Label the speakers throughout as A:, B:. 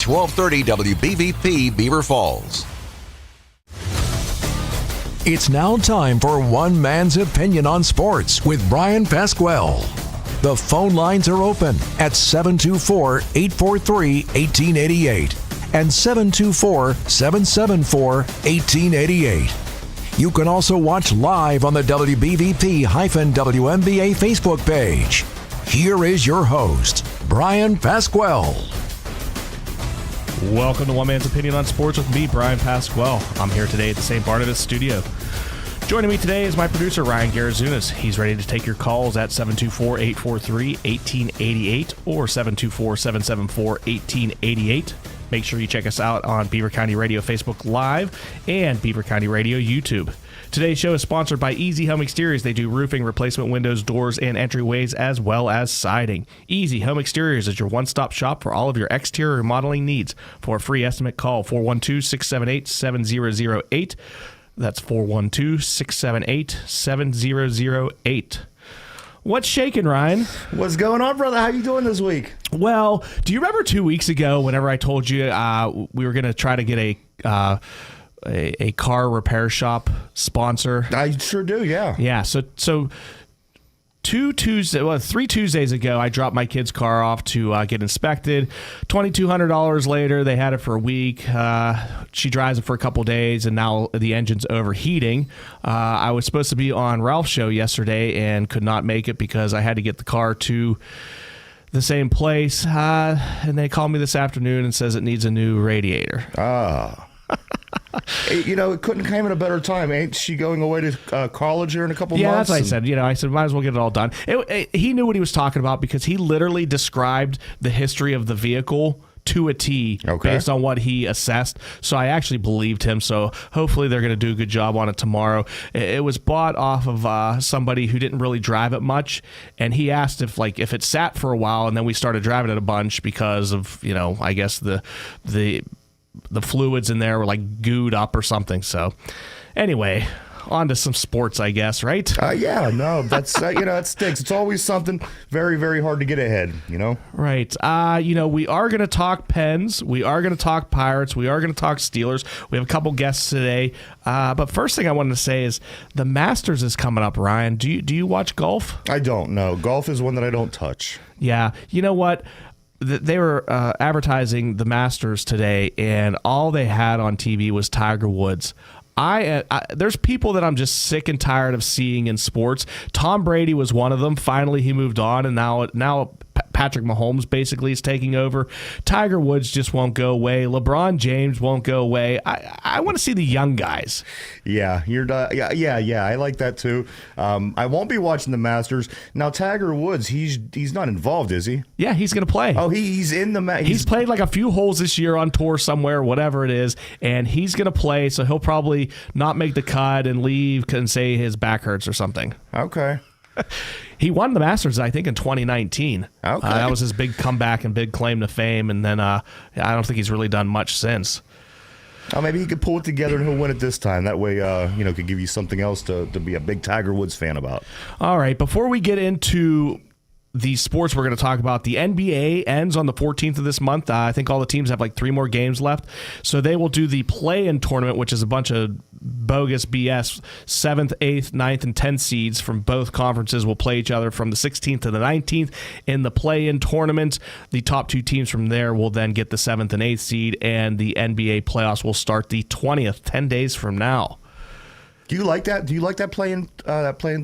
A: 1230 WBVP Beaver Falls.
B: It's now time for One Man's Opinion on Sports with Bryan Pasquale. The phone lines are open at 724-843-1888 and 724-774-1888. You can also watch live on the WBVP-WNBA Facebook page. Here is your host, Bryan Pasquale.
C: Welcome to One Man's Opinion on Sports with me, Bryan Pasquale. I'm here today at the St. Barnabas studio. Joining me today is my producer, Ryan Garazunas. He's ready to take your calls at 724-843-1888 or 724-774-1888. Make sure you check us out on Beaver County Radio Facebook Live and Beaver County Radio YouTube. Today's show is sponsored by Easy Home Exteriors. They do roofing, replacement windows, doors, and entryways, as well as siding. Easy Home Exteriors is your one-stop shop for all of your exterior remodeling needs. For a free estimate, call 412-678-7008. That's 412-678-7008. What's shaking, Ryan?
D: What's going on, brother? How you doing this week?
C: Well, do you remember 2 weeks ago whenever I told you we were going to try to get a car repair shop sponsor?
D: I sure do, yeah.
C: Yeah, so 3 Tuesdays ago, I dropped my kid's car off to get inspected. $2,200 later, they had it for a week. She drives it for a couple days, and now the engine's overheating. I was supposed to be on Ralph's show yesterday and could not make it because I had to get the car to the same place. And they called me this afternoon and says it needs a new radiator.
D: You know, it couldn't come at a better time. Ain't she going away to college here in a couple months?
C: Yeah, that's what I said. I said, might as well get it all done. He knew what he was talking about because he literally described the history of the vehicle to a T based on what he assessed. So I actually believed him. So hopefully they're going to do a good job on it tomorrow. It was bought off of somebody who didn't really drive it much. And he asked if it sat for a while and then we started driving it a bunch because of, I guess the fluids in there were like gooed up or something. So anyway, on to some sports, I guess, right?
D: Yeah, no, that's, it stinks. It's always something very, very hard to get ahead,
C: Right. We are going to talk Pens. We are going to talk Pirates. We are going to talk Steelers. We have a couple guests today. But first thing I wanted to say is the Masters is coming up, Ryan. Do you watch golf?
D: I don't know. Golf is one that I don't touch.
C: Yeah. You know what? They were advertising the Masters today, and all they had on TV was Tiger Woods. There's people that I'm just sick and tired of seeing in sports. Tom Brady was one of them. Finally, he moved on, and now Patrick Mahomes basically is taking over. Tiger Woods just won't go away. LeBron James won't go away. I want to see the young guys.
D: Yeah, yeah. I like that too. I won't be watching the Masters now. Tiger Woods, he's not involved, is he?
C: Yeah, he's going to play.
D: Oh, he's in the
C: He's played like a few holes this year on tour somewhere, whatever it is, and he's going to play. So he'll probably not make the cut and leave and say his back hurts or something.
D: Okay.
C: He won the Masters, I think, in 2019.
D: Okay.
C: That was his big comeback and big claim to fame, and then I don't think he's really done much since.
D: Oh, maybe he could pull it together and he'll win it this time. That way, could give you something else to be a big Tiger Woods fan about.
C: All right, before we get into the sports we're going to talk about, the NBA ends on the 14th of this month. I think all the teams have like 3 more games left. So they will do the play-in tournament, which is a bunch of bogus BS. 7th, 8th, 9th, and 10th seeds from both conferences will play each other from the 16th to the 19th in the play-in tournament. The top 2 teams from there will then get the 7th and 8th seed, and the NBA playoffs will start the 20th, 10 days from now.
D: Do you like that? Do you like that play-in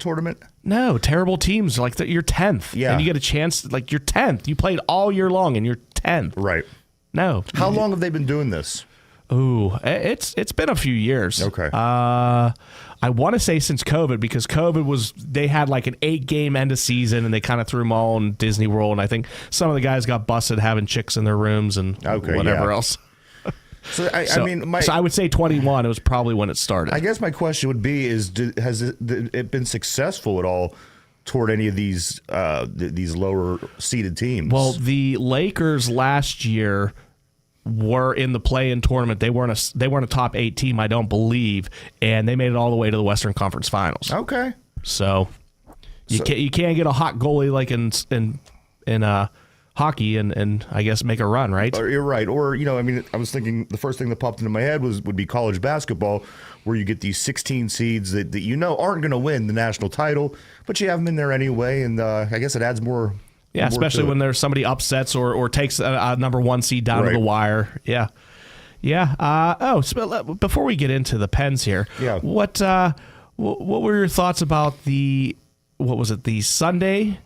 D: tournament?
C: No, terrible teams. Like you're 10th.
D: Yeah.
C: And you get a chance, like you're 10th. You played all year long and you're 10th.
D: Right.
C: No.
D: How long have they been doing this?
C: Ooh, it's been a few years.
D: Okay.
C: I want to say since COVID, because they had like an 8-game end of season and they kind of threw them all in Disney World. And I think some of the guys got busted having chicks in their rooms and whatever else.
D: So I would say
C: 21. It was probably when it started.
D: I guess my question would be: has it been successful at all toward any of these lower seeded teams?
C: Well, the Lakers last year were in the play-in tournament. They weren't a top 8 team, I don't believe, and they made it all the way to the Western Conference Finals.
D: Okay,
C: so you can't get a hot goalie like in hockey and I guess make a run, right?
D: You're right. Or, I was thinking the first thing that popped into my head would be college basketball, where you get these 16 seeds that aren't going to win the national title, but you have them in there anyway, and I guess it adds more.
C: Yeah, especially when there's somebody upsets or takes a number 1 seed down to the wire. Yeah. Yeah. So before we get into the Pens here, what were your thoughts about the Sunday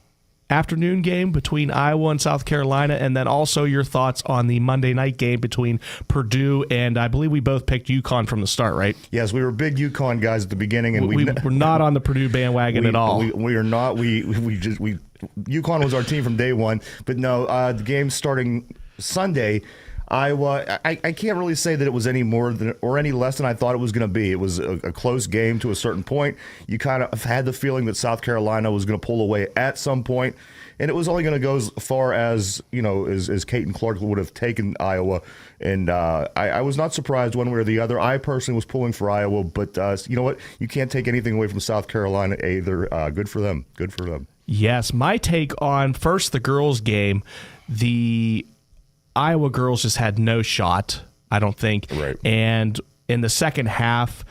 C: afternoon game between Iowa and South Carolina, and then also your thoughts on the Monday night game between Purdue and I believe we both picked UConn from the start, right?
D: Yes, we were big UConn guys at the beginning, and
C: we're not on the Purdue bandwagon at all.
D: We are not. UConn was our team from day one, but no, the game starting Sunday. Iowa, I can't really say that it was any more than or any less than I thought it was going to be. It was a close game to a certain point. You kind of had the feeling that South Carolina was going to pull away at some point, and it was only going to go as far as as Caitlin Clark would have taken Iowa. And I was not surprised one way or the other. I personally was pulling for Iowa, but you know what? You can't take anything away from South Carolina either. Good for them. Good for them.
C: Yes, my take on first the girls' game, the Iowa girls just had no shot, I don't think.
D: Right.
C: And in the second half,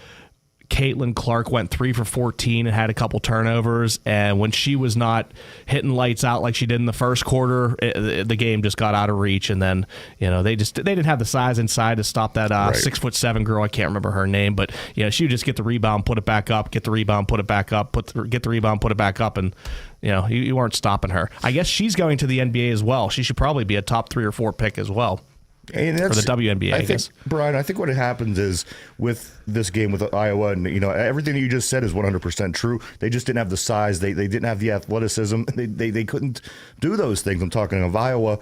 C: Caitlin Clark went 3 for 14 and had a couple turnovers. And when she was not hitting lights out like she did in the first quarter, the game just got out of reach. And then, they didn't have the size inside to stop that 6'7" girl. I can't remember her name, but she would just get the rebound, put it back up, get the rebound, put it back up, get the rebound, put it back up, and you weren't stopping her. I guess she's going to the NBA as well. She should probably be a top 3 or 4 pick as well.
D: And
C: for the WNBA, I guess.
D: Brian, I think what happens is with this game with Iowa, and everything that you just said is 100% true. They just didn't have the size. They didn't have the athleticism. They couldn't do those things. I'm talking of Iowa,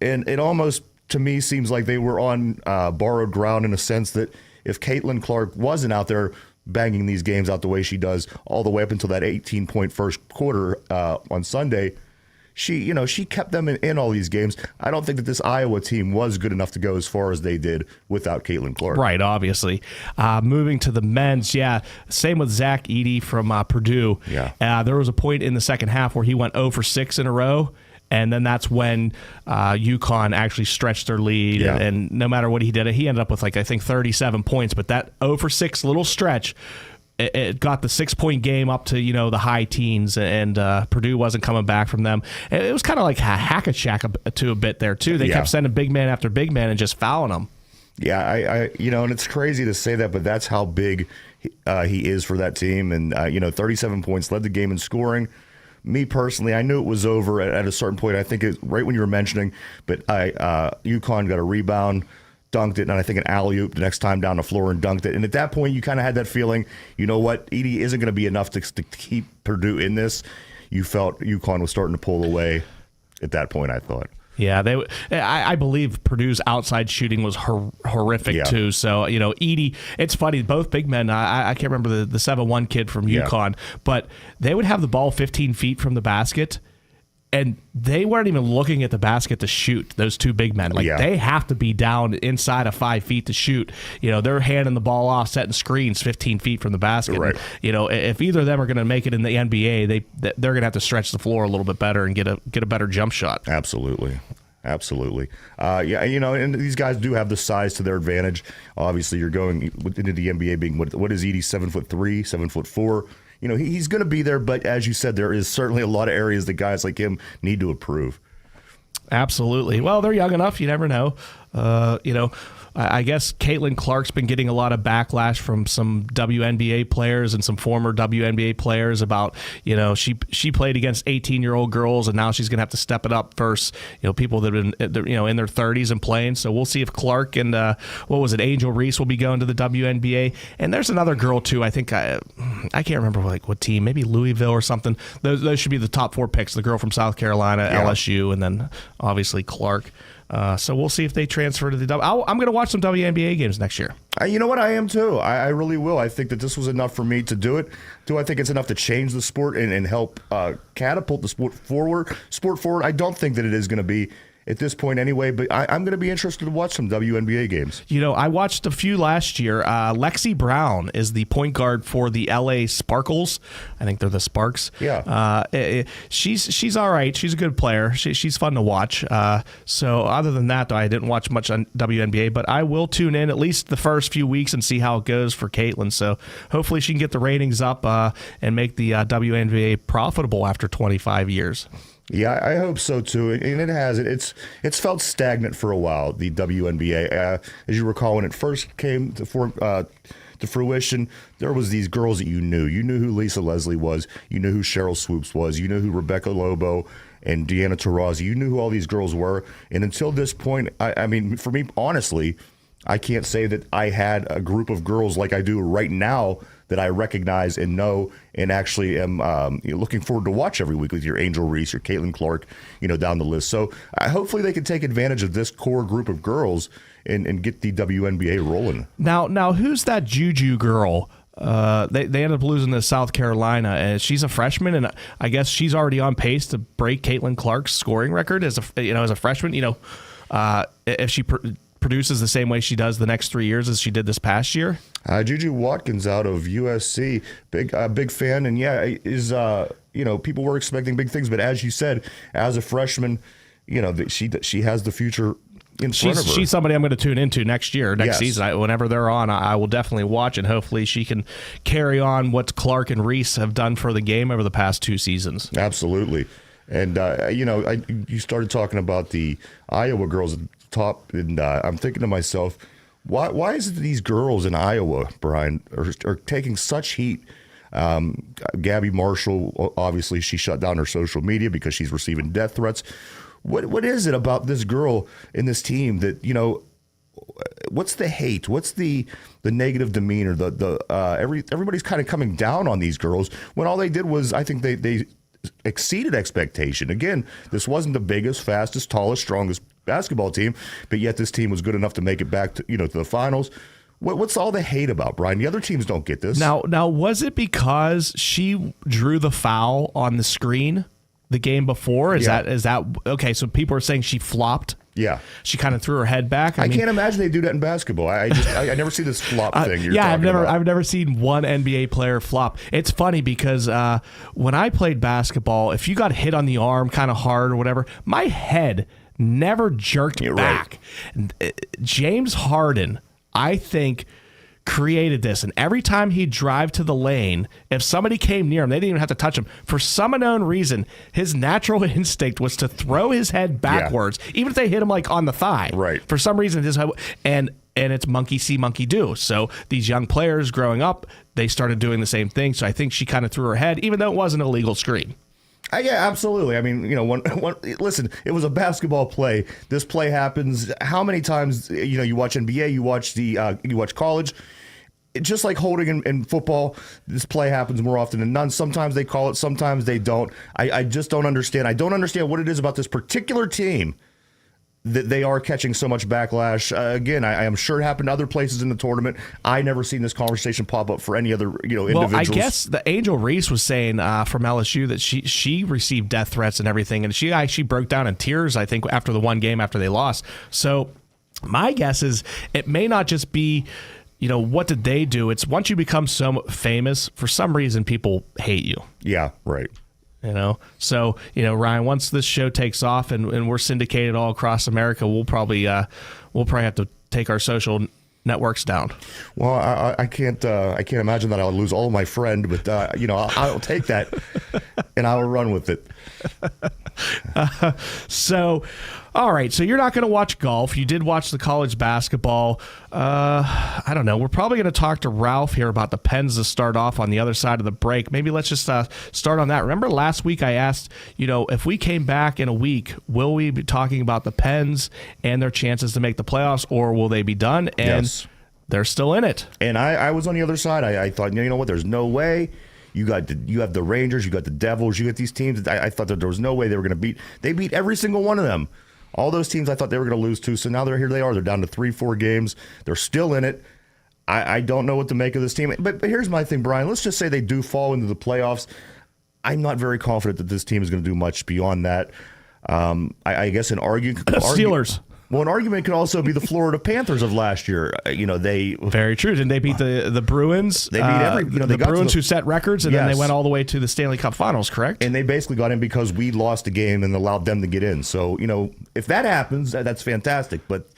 D: and it almost to me seems like they were on borrowed ground in a sense that if Caitlin Clark wasn't out there banging these games out the way she does all the way up until that 18-point first quarter on Sunday. She kept them in all these games. I don't think that this Iowa team was good enough to go as far as they did without Caitlin Clark.
C: Right, obviously. Moving to the men's, same with Zach Edey from Purdue.
D: Yeah.
C: There was a point in the second half where he went 0 for 6 in a row, and then that's when UConn actually stretched their lead.
D: Yeah.
C: And no matter what he did, he ended up with, I think 37 points. But that 0 for 6 little stretch, it got the 6-point game up to the high teens, and Purdue wasn't coming back from them. And it was kind of like hack-a-shack to a bit there too. They kept sending big man after big man and just fouling them.
D: Yeah, I and it's crazy to say that, but that's how big he is for that team. And 37 points, led the game in scoring. Me personally, I knew it was over at a certain point. I think right when you were mentioning, but UConn got a rebound, dunked it, and I think an alley-oop the next time down the floor and dunked it. And at that point, you kind of had that feeling, you know what, Edey isn't going to be enough to keep Purdue in this. You felt UConn was starting to pull away at that point, I thought.
C: Yeah, I believe Purdue's outside shooting was horrific too. So Edey, it's funny. Both big men. I can't remember the 7'1" kid from UConn, but they would have the ball 15 feet from the basket, and they weren't even looking at the basket to shoot. Those two big men, they have to be down inside of 5 feet to shoot. They're handing the ball off, setting screens 15 feet from the basket.
D: Right.
C: And, if either of them are going to make it in the NBA, they're going to have to stretch the floor a little bit better and get a better jump shot.
D: Absolutely. And these guys do have the size to their advantage. Obviously, you're going into the NBA being what is Edey, 7'3", 7'4". He's going to be there, but as you said, there is certainly a lot of areas that guys like him need to improve.
C: Absolutely. Well, they're young enough. You never know. I guess Caitlin Clark's been getting a lot of backlash from some WNBA players and some former WNBA players about, she played against 18-year-old girls, and now she's going to have to step it up versus, people that have been, in their 30s and playing. So we'll see if Clark and, Angel Reese will be going to the WNBA. And there's another girl, too. I think, I can't remember what team, maybe Louisville or something. Those should be the top 4 picks, the girl from South Carolina, LSU, and then obviously Clark. So we'll see if they transfer to the I'm going to watch some WNBA games next year.
D: You know what? I am too. I really will. I think that this was enough for me to do it. Do I think it's enough to change the sport and help catapult the sport forward? I don't think that it is going to be. at this point anyway. But I'm going to be interested to watch some WNBA games.
C: I watched a few last year. Lexi Brown is the point guard for the LA Sparkles. I think they're the Sparks.
D: Yeah.
C: She's all right. She's a good player. She's fun to watch. So other than that, though, I didn't watch much on WNBA, but I will tune in at least the first few weeks and see how it goes for Caitlin. So hopefully she can get the ratings up and make the WNBA profitable after 25 years.
D: Yeah, I hope so too, and it has. It's felt stagnant for a while. The WNBA, as you recall, when it first came to fruition, there was these girls that you knew. You knew who Lisa Leslie was. You knew who Cheryl Swoops was. You knew who Rebecca Lobo and Deanna Taurasi. You knew who all these girls were. And until this point, I mean, for me, honestly, I can't say that I had a group of girls like I do right now that I recognize and know and actually am looking forward to watch every week with your Angel Reese, your Caitlin Clark, down the list. So hopefully they can take advantage of this core group of girls and get the WNBA rolling.
C: Now, who's that Juju girl? They ended up losing to South Carolina, and she's a freshman, and I guess she's already on pace to break Caitlin Clark's scoring record as a freshman. If she produces the same way she does the next 3 years as she did this past year.
D: Juju Watkins out of USC, big fan, and is people were expecting big things, but as you said, as a freshman, she has the future in front of her.
C: She's somebody I'm going to tune into next
D: Yes.
C: season. Whenever they're on, I will definitely watch, and hopefully she can carry on what Clark and Reese have done for the game over the past 2 seasons.
D: Absolutely. And, you started talking about the Iowa girls at the top, and I'm thinking to myself, why is it that these girls in Iowa, Brian, are taking such heat? Gabby Marshall, obviously, she shut down her social media because she's receiving death threats. What is it about this girl in this team that, what's the hate? What's the negative demeanor? Everybody's kind of coming down on these girls when all they did was, I think they exceeded expectation. Again, this wasn't the biggest, fastest, tallest, strongest basketball team, but yet this team was good enough to make it back to the finals. What's all the hate about, Brian? The other teams don't get this.
C: Now, was it because she drew the foul on the screen the game before? Is that okay? So people are saying she flopped.
D: Yeah,
C: she kind of threw her head back.
D: I can't imagine they do that in basketball. I never see this flop thing.
C: I've never seen one NBA player flop. It's funny because when I played basketball, if you got hit on the arm kind of hard or whatever, my head never jerked back. Right. James Harden, I think, created this, and every time he'd drive to the lane, if somebody came near him, they didn't even have to touch him. For some unknown reason, his natural instinct was to throw his head backwards, even if they hit him like on the thigh.
D: Right.
C: For some reason, and it's monkey see, monkey do. So these young players growing up, they started doing the same thing. So I think she kind of threw her head, even though it wasn't a legal screen.
D: Yeah, absolutely. I mean, listen, it was a basketball play. This play happens. How many times, you watch NBA, you watch college. It's just like holding in football. This play happens more often than none. Sometimes they call it, sometimes they don't. I just don't understand. I don't understand what it is about this particular team that they are catching so much backlash. Again, I am sure it happened to other places in the tournament. I never seen this conversation pop up for any other individuals.
C: Well, I guess the Angel Reese was saying from LSU that she received death threats and everything, and she actually broke down in tears, I think, after the one game after they lost. So my guess is it may not just be, what did they do? It's once you become so famous, for some reason people hate you.
D: Yeah, right.
C: So Ryan, once this show takes off and we're syndicated all across America, we'll probably have to take our social networks down.
D: Well, I can't imagine that I'll lose all my friend, but I'll take that and I'll run with it.
C: So, all right. So you're not going to watch golf. You did watch the college basketball. I don't know. We're probably going to talk to Ralph here about the Pens to start off on the other side of the break. Maybe let's just start on that. Remember last week I asked, if we came back in a week, will we be talking about the Pens and their chances to make the playoffs, or will they be done? And
D: yes.
C: They're still in it.
D: And I was on the other side. I thought, you know what? There's no way. You have the Rangers, you got the Devils, you got these teams. I thought that there was no way they were going to beat. They beat every single one of them. All those teams I thought they were going to lose to. So now here they are. They're down to 3-4 games. They're still in it. I don't know what to make of this team. But here's my thing, Brian. Let's just say they do fall into the playoffs. I'm not very confident that this team is going to do much beyond that. I guess an argument.
C: Steelers.
D: Well, an argument could also be the Florida Panthers of last year. They
C: very true. Didn't they beat the Bruins?
D: They beat
C: the Bruins who set records, and then they went all the way to the Stanley Cup Finals. Correct.
D: And they basically got in because we lost a game and allowed them to get in. So if that happens, that's fantastic. But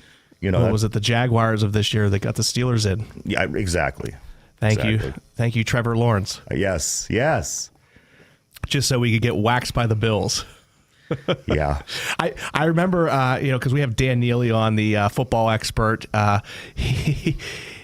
C: what was it? The Jaguars of this year that got the Steelers in.
D: Yeah, exactly.
C: Thank you, Trevor Lawrence.
D: Yes.
C: Just so we could get waxed by the Bills.
D: Yeah,
C: I remember, because we have Dan Neely on, the football expert.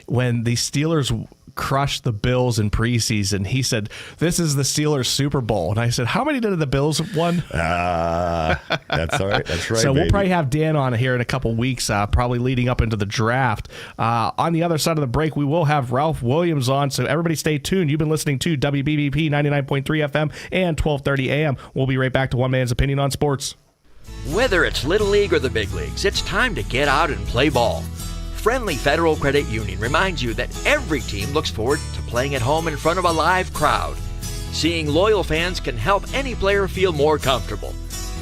C: When the Steelers crushed the Bills in preseason, he said, "This is the Steelers Super Bowl," and I said, "How many did the Bills have won?"
D: That's all right. That's right.
C: So
D: baby.
C: We'll probably have Dan on here in a couple weeks, probably leading up into the draft. On the other side of the break, we will have Ralph Williams on. So everybody, stay tuned. You've been listening to WBBP 99.3 FM and 1230 AM. We'll be right back to One Man's Opinion on Sports.
E: Whether it's Little League or the big leagues, it's time to get out and play ball. Friendly Federal Credit Union reminds you that every team looks forward to playing at home in front of a live crowd. Seeing loyal fans can help any player feel more comfortable.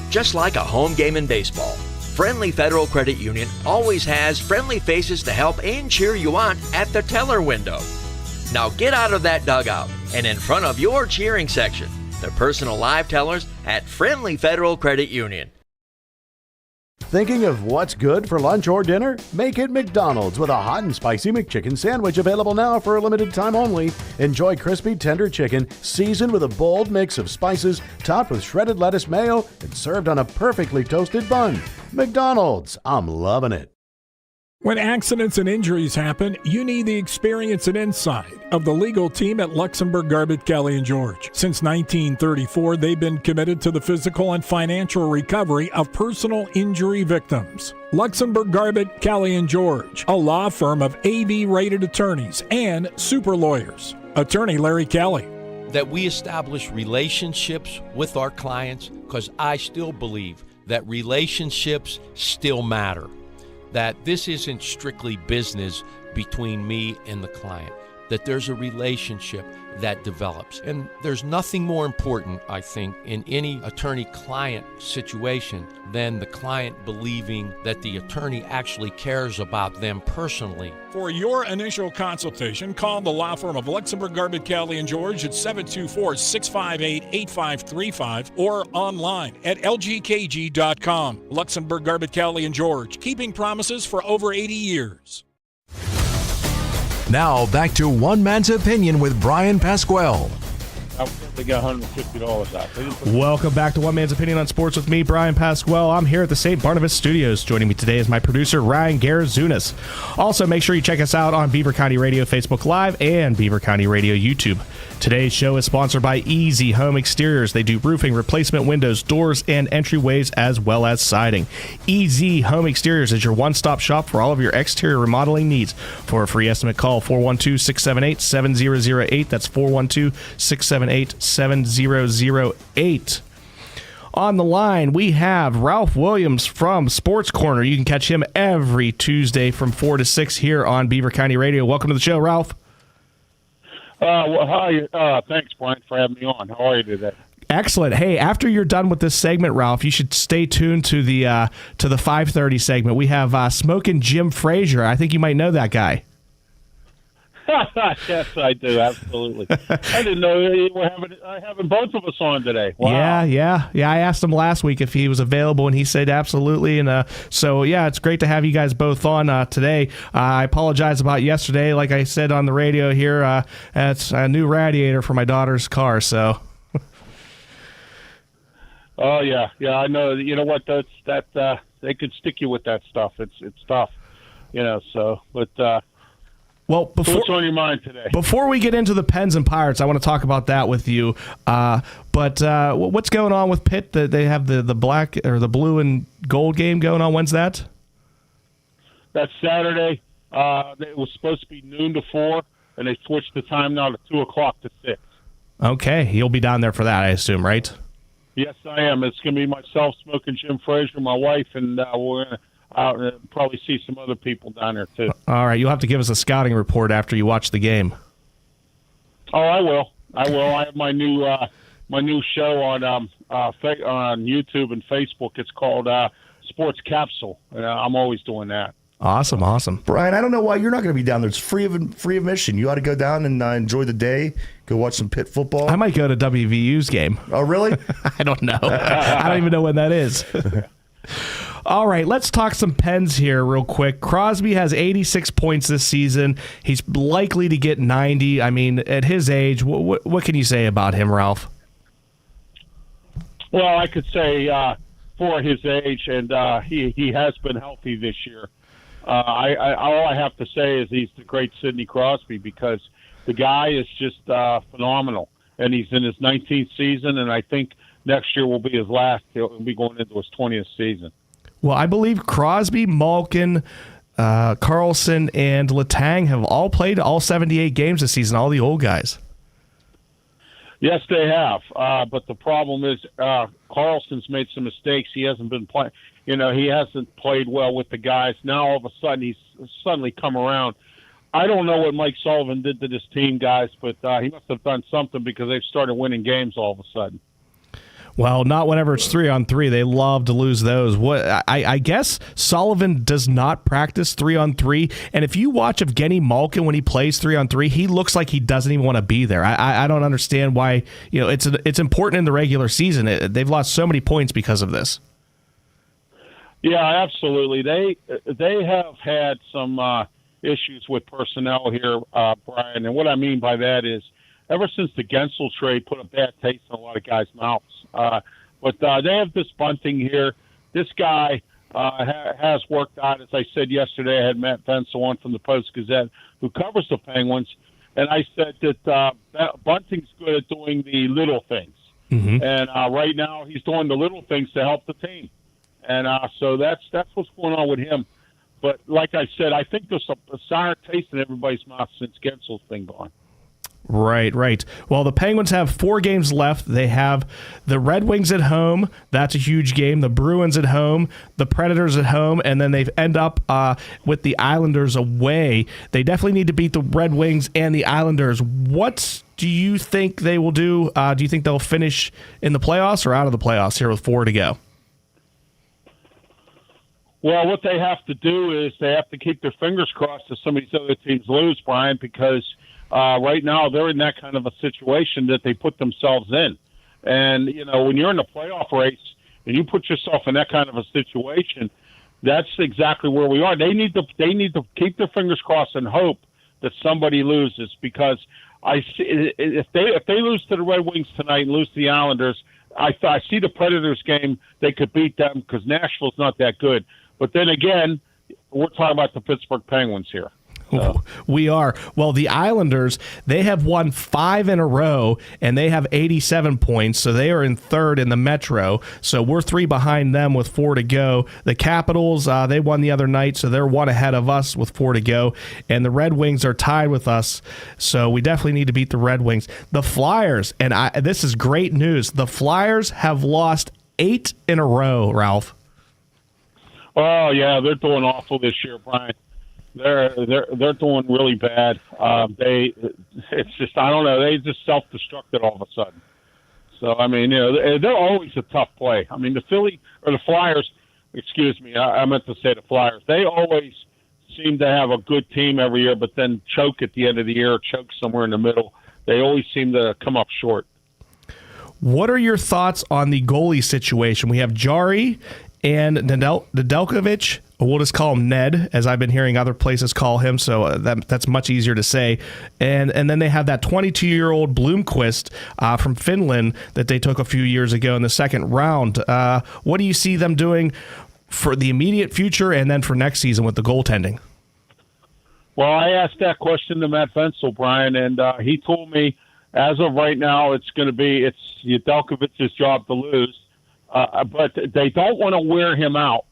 E: Just like a home game in baseball, Friendly Federal Credit Union always has friendly faces to help and cheer you on at the teller window. Now get out of that dugout and in front of your cheering section, the personal live tellers at Friendly Federal Credit Union.
F: Thinking of what's good for lunch or dinner? Make it McDonald's with a hot and spicy McChicken sandwich available now for a limited time only. Enjoy crispy, tender chicken seasoned with a bold mix of spices, topped with shredded lettuce mayo, and served on a perfectly toasted bun. McDonald's, I'm loving it.
G: When accidents and injuries happen, you need the experience and insight of the legal team at Luxembourg, Garbett, Kelly & George. Since 1934, they've been committed to the physical and financial recovery of personal injury victims. Luxembourg, Garbett, Kelly & George, a law firm of AV-rated attorneys and super lawyers. Attorney Larry Kelly.
H: That we establish relationships with our clients, because I still believe that relationships still matter. That this isn't strictly business between me and the client, that there's a relationship that develops. And there's nothing more important, I think, in any attorney-client situation than the client believing that the attorney actually cares about them personally.
G: For your initial consultation, call the law firm of Luxembourg, Garbett, Kelly & George at 724-658-8535 or online at lgkg.com. Luxembourg, Garbett, Kelly & George, keeping promises for over 80 years.
B: Now back to One Man's Opinion with Bryan Pasquale.
I: They got $150 out.
C: Welcome back to One Man's Opinion on Sports with me, Bryan Pasquale. I'm here at the St. Barnabas Studios. Joining me today is my producer, Ryan Garazunas. Also, make sure you check us out on Beaver County Radio Facebook Live and Beaver County Radio YouTube. Today's show is sponsored by Easy Home Exteriors. They do roofing, replacement windows, doors, and entryways, as well as siding. Easy Home Exteriors is your one-stop shop for all of your exterior remodeling needs. For a free estimate, call 412-678-7008. That's 412-678-7008. On the line, we have Ralph Williams from Sports Corner. You can catch him every Tuesday from 4 to 6 here on Beaver County Radio. Welcome to the show, Ralph.
I: Well, hi. Thanks, Brian, for having me on. How are you today?
C: Excellent. Hey, after you're done with this segment, Ralph, you should stay tuned to the 5:30 segment. We have Smokin' Jim Frazier. I think you might know that guy.
I: Yes, I do. Absolutely. I didn't know you were having both of us on today. Wow.
C: Yeah. I asked him last week if he was available, and he said absolutely. And so, it's great to have you guys both on today. I apologize about yesterday. Like I said on the radio here, it's a new radiator for my daughter's car. So.
I: Oh yeah. I know. You know what? They could stick you with that stuff. It's tough. So but.
C: Well,
I: what's on your mind today?
C: Before we get into the Pens and Pirates, I want to talk about that with you. But what's going on with Pitt? They have the black or the blue and gold game going on. When's that?
I: That's Saturday. It was supposed to be noon to 4, and they switched the time now to 2 o'clock to 6.
C: Okay, you'll be down there for that, I assume, right?
I: Yes, I am. It's going to be myself, Smokin' Jim Frazier, my wife, and we're going to probably see some other people down there, too.
C: All right, you'll have to give us a scouting report after you watch the game.
I: Oh, I will. I have my new my new show on YouTube and Facebook. It's called Sports Capsule. I'm always doing that.
C: Awesome.
D: Brian, I don't know why you're not going to be down there. It's free admission. You ought to go down and enjoy the day. Go watch some Pitt football.
C: I might go to WVU's game.
D: Oh, really?
C: I don't know. I don't even know when that is. All right, let's talk some Pens here real quick. Crosby has 86 points this season. He's likely to get 90. I mean, at his age, what can you say about him, Ralph?
I: Well, I could say for his age, and he has been healthy this year. All I have to say is he's the great Sidney Crosby, because the guy is just phenomenal, and he's in his 19th season, and I think next year will be his last. He'll be going into his 20th season.
C: Well, I believe Crosby, Malkin, Carlson, and Letang have all played all 78 games this season, all the old guys.
I: Yes, they have, but the problem is Carlson's made some mistakes. He hasn't been playing. He hasn't played well with the guys. Now all of a sudden he's suddenly come around. I don't know what Mike Sullivan did to this team, guys, but he must have done something, because they've started winning games all of a sudden.
C: Well, not whenever it's 3-on-3. They love to lose those. I guess Sullivan does not practice 3-on-3. And if you watch Evgeny Malkin when he plays 3-on-3, he looks like he doesn't even want to be there. I don't understand why. It's important in the regular season. They've lost so many points because of this.
I: Yeah, absolutely. They have had some issues with personnel here, Brian. And what I mean by that is, ever since the Gensel trade put a bad taste in a lot of guys' mouths. But they have this Bunting here. This guy has worked out. As I said yesterday, I had Matt Vensel on from the Post-Gazette, who covers the Penguins, and I said that Bunting's good at doing the little things. Mm-hmm. And right now he's doing the little things to help the team. And so that's what's going on with him. But like I said, I think there's a sour taste in everybody's mouth since Gensel's been gone.
C: Right. Well, the Penguins have 4 games left. They have the Red Wings at home. That's a huge game. The Bruins at home, the Predators at home, and then they end up with the Islanders away. They definitely need to beat the Red Wings and the Islanders. What do you think they will do? Do you think they'll finish in the playoffs or out of the playoffs here with 4 to go?
I: Well, what they have to do is they have to keep their fingers crossed if some of these other teams lose, Brian, because right now they're in that kind of a situation that they put themselves in. And, when you're in the playoff race and you put yourself in that kind of a situation, that's exactly where we are. They need to keep their fingers crossed and hope that somebody loses, because I see if they lose to the Red Wings tonight and lose to the Islanders, I see the Predators game, they could beat them because Nashville's not that good. But then again, we're talking about the Pittsburgh Penguins here. So.
C: We are. Well, the Islanders, they have won 5 in a row, and they have 87 points, so they are in 3rd in the Metro. So we're 3 behind them with 4 to go. The Capitals, they won the other night, so they're 1 ahead of us with 4 to go. And the Red Wings are tied with us, so we definitely need to beat the Red Wings. The Flyers, and this is great news, the Flyers have lost 8 in a row, Ralph.
I: Oh, yeah, they're doing awful this year, Brian. They're doing really bad. It's just, I don't know, they just self-destructed all of a sudden. So, I mean, they're always a tough play. I mean, the Flyers, excuse me, I meant to say the Flyers, they always seem to have a good team every year, but then choke at the end of the year, choke somewhere in the middle. They always seem to come up short.
C: What are your thoughts on the goalie situation? We have Jari and Nedeljkovic. We'll just call him Ned, as I've been hearing other places call him, so that's much easier to say. And then they have that 22-year-old Blomqvist from Finland that they took a few years ago in the second round. What do you see them doing for the immediate future and then for next season with the goaltending?
I: Well, I asked that question to Matt Vensel, Brian, and he told me as of right now it's Nedeljkovic's job to lose, but they don't want to wear him out.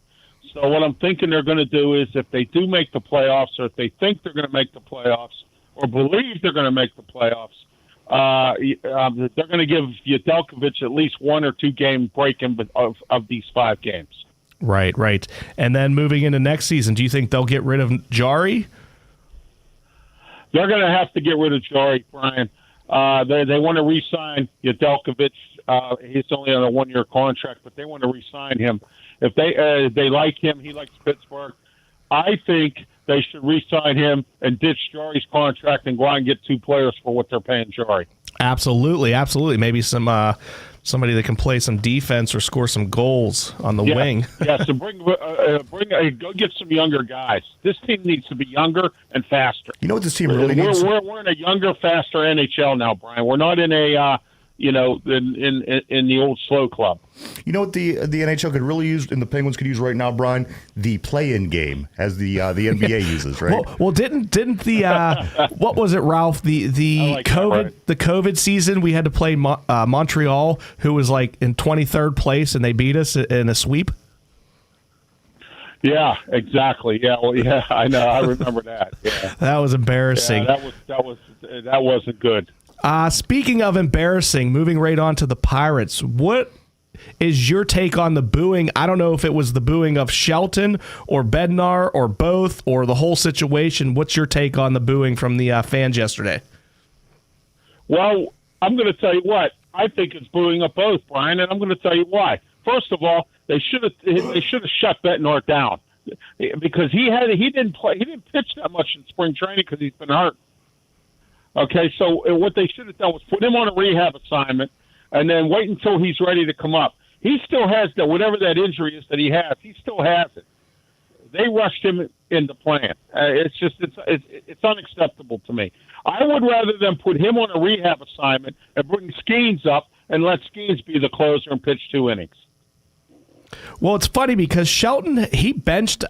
I: So what I'm thinking they're going to do is if they do make the playoffs, or if they think they're going to make the playoffs, or believe they're going to make the playoffs, they're going to give Nedeljkovic at least 1 or 2 game break of these 5 games.
C: Right. And then moving into next season, do you think they'll get rid of Jari?
I: They're going to have to get rid of Jari, Brian. They want to re-sign Udelkovic. He's only on a 1-year contract, but they want to re-sign him. If they like him, he likes Pittsburgh. I think they should re-sign him and ditch Jari's contract and go out and get 2 players for what they're paying Jari.
C: Absolutely. Maybe somebody that can play some defense or score some goals on the wing.
I: Yeah, so go get some younger guys. This team needs to be younger and faster.
D: You know what this team really needs?
I: We're in a younger, faster NHL now, Brian. We're not in a in the old slow club.
D: You know what the NHL could really use, and the Penguins could use right now, Brian? The play-in game, as the NBA uses, right?
C: Well, didn't the what was it, Ralph? The
I: like
C: COVID
I: that,
C: the COVID season, we had to play Montreal, who was like in 23rd place, and they beat us in a sweep.
I: Yeah, exactly. Yeah, well, yeah, I know. I remember that. Yeah.
C: That was embarrassing.
I: Yeah, that wasn't good.
C: Speaking of embarrassing, moving right on to the Pirates, what is your take on the booing? I don't know if it was the booing of Shelton or Bednar or both or the whole situation. What's your take on the booing from the fans yesterday?
I: Well, I'm going to tell you what. I think it's booing of both, Brian, and I'm going to tell you why. First of all, they should have shut Bednar down because he didn't pitch that much in spring training because he's been hurt. Okay, so what they should have done was put him on a rehab assignment and then wait until he's ready to come up. He still has whatever that injury is that he has. He still has it. They rushed him into playing. It's unacceptable to me. I would rather than put him on a rehab assignment and bring Skeens up and let Skeens be the closer and pitch 2 innings.
C: Well, it's funny because Shelton, he benched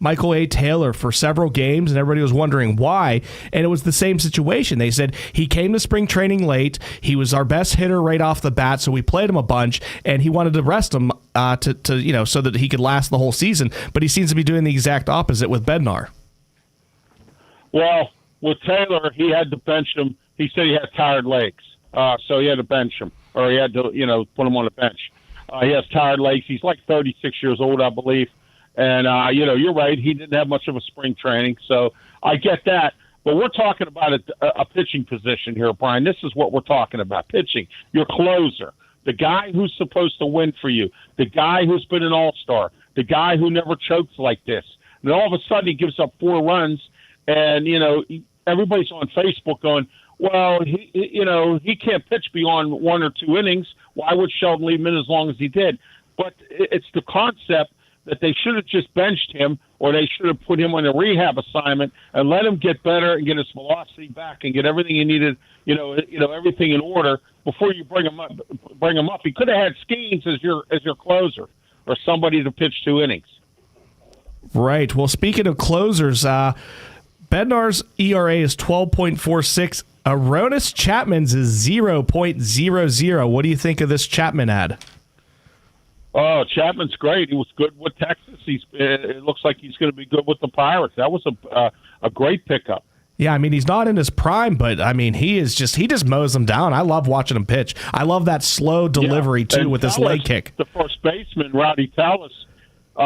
C: Michael A. Taylor, for several games, and everybody was wondering why, and it was the same situation. They said he came to spring training late, he was our best hitter right off the bat, so we played him a bunch, and he wanted to rest him to so that he could last the whole season, but he seems to be doing the exact opposite with Bednar.
I: Well, with Taylor, he had to bench him. He said he had tired legs, so he had to bench him, or he had to, put him on the bench. He has tired legs. He's like 36 years old, I believe. And, you're right. He didn't have much of a spring training, so I get that. But we're talking about a pitching position here, Brian. This is what we're talking about, pitching. Your closer, the guy who's supposed to win for you, the guy who's been an all-star, the guy who never chokes like this. And all of a sudden he gives up 4 runs, and, everybody's on Facebook going, well, he can't pitch beyond 1 or 2 innings. Why would Sheldon leave him in as long as he did? But it's the concept that they should have just benched him, or they should have put him on a rehab assignment and let him get better and get his velocity back and get everything he needed, everything in order before you bring him up. He could have had Skeens as your closer or somebody to pitch 2 innings.
C: Right. Well, speaking of closers, Bednar's ERA is 12.46. Aronis Chapman's is 0.00. What do you think of this Chapman ad?
I: Oh, Chapman's great. He was good with Texas. It looks like he's going to be good with the Pirates. That was a great pickup.
C: Yeah, I mean, he's not in his prime, but I mean, he just mows them down. I love watching him pitch. I love that slow delivery too, with his leg kick.
I: The first baseman, Rowdy Tallis,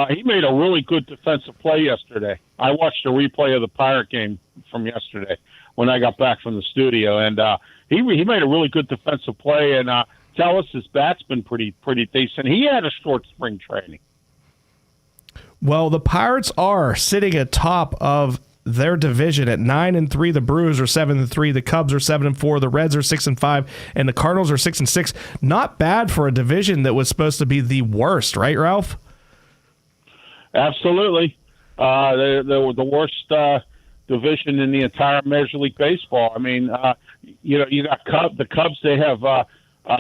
I: he made a really good defensive play yesterday. I watched a replay of the Pirate game from yesterday when I got back from the studio, and he made a really good defensive play. And Tallis' bat's been pretty decent. He had a short spring training.
C: Well, the Pirates are sitting atop of their division at 9-3. The Brewers are 7-3. The Cubs are 7-4. The Reds are 6-5, and the Cardinals are 6-6. Not bad for a division that was supposed to be the worst, right, Ralph?
I: Absolutely. The worst division in the entire Major League Baseball. I mean, you got the Cubs. They have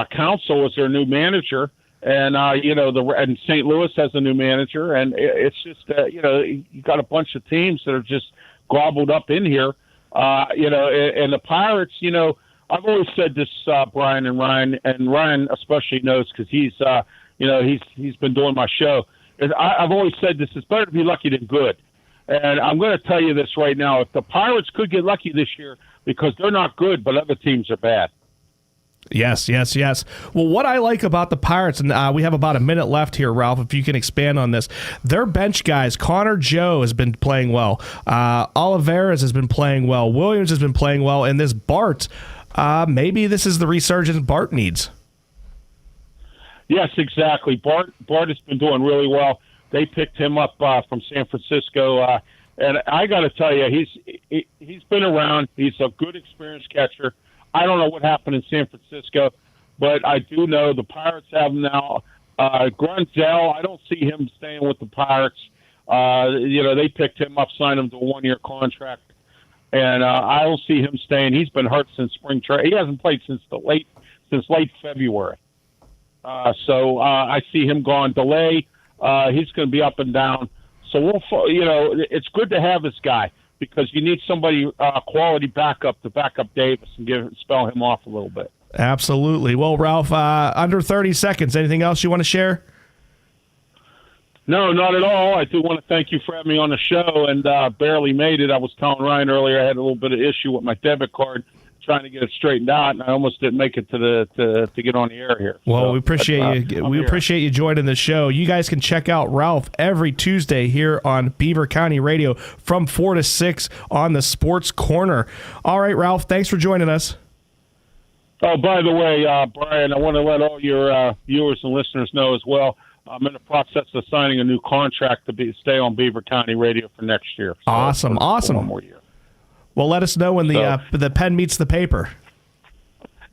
I: Counsell as their new manager, and and St. Louis has a new manager, and it's just you got a bunch of teams that are just gobbled up in here. And the Pirates. I've always said this, Brian and Ryan especially knows because he's been doing my show. I've always said this: it's better to be lucky than good. And I'm going to tell you this right now: if the Pirates could get lucky this year, because they're not good, but other teams are bad.
C: Yes. Well, what I like about the Pirates, and we have about a minute left here, Ralph, if you can expand on this. Their bench guys, Connor Joe has been playing well. Olivares has been playing well. Williams has been playing well. And this Bart, maybe this is the resurgence Bart needs.
I: Yes, exactly. Bart has been doing really well. They picked him up from San Francisco. And I got to tell you, he's been around. He's a good, experienced catcher. I don't know what happened in San Francisco, but I do know the Pirates have him now. Grunzell, I don't see him staying with the Pirates. They picked him up, signed him to a one-year contract, and I don't see him staying. He's been hurt since spring training. He hasn't played since late February. So I see him gone. Delay. He's going to be up and down. So it's good to have this guy, because you need somebody quality backup to back up Davis and spell him off a little bit.
C: Absolutely. Well, Ralph, under 30 seconds, anything else you want to share?
I: No, not at all. I do want to thank you for having me on the show, and barely made it. I was telling Ryan earlier I had a little bit of issue with my debit card, trying to get it straightened out, and I almost didn't make it to get on the air here.
C: Well, we appreciate you. We appreciate you joining the show. You guys can check out Ralph every Tuesday here on Beaver County Radio from 4 to 6 on the Sports Corner. All right, Ralph, thanks for joining us.
I: Oh, by the way, Brian, I want to let all your viewers and listeners know as well, I'm in the process of signing a new contract to stay on Beaver County Radio for next year. So
C: awesome.
I: One more year.
C: Well, let us know when the pen meets the paper.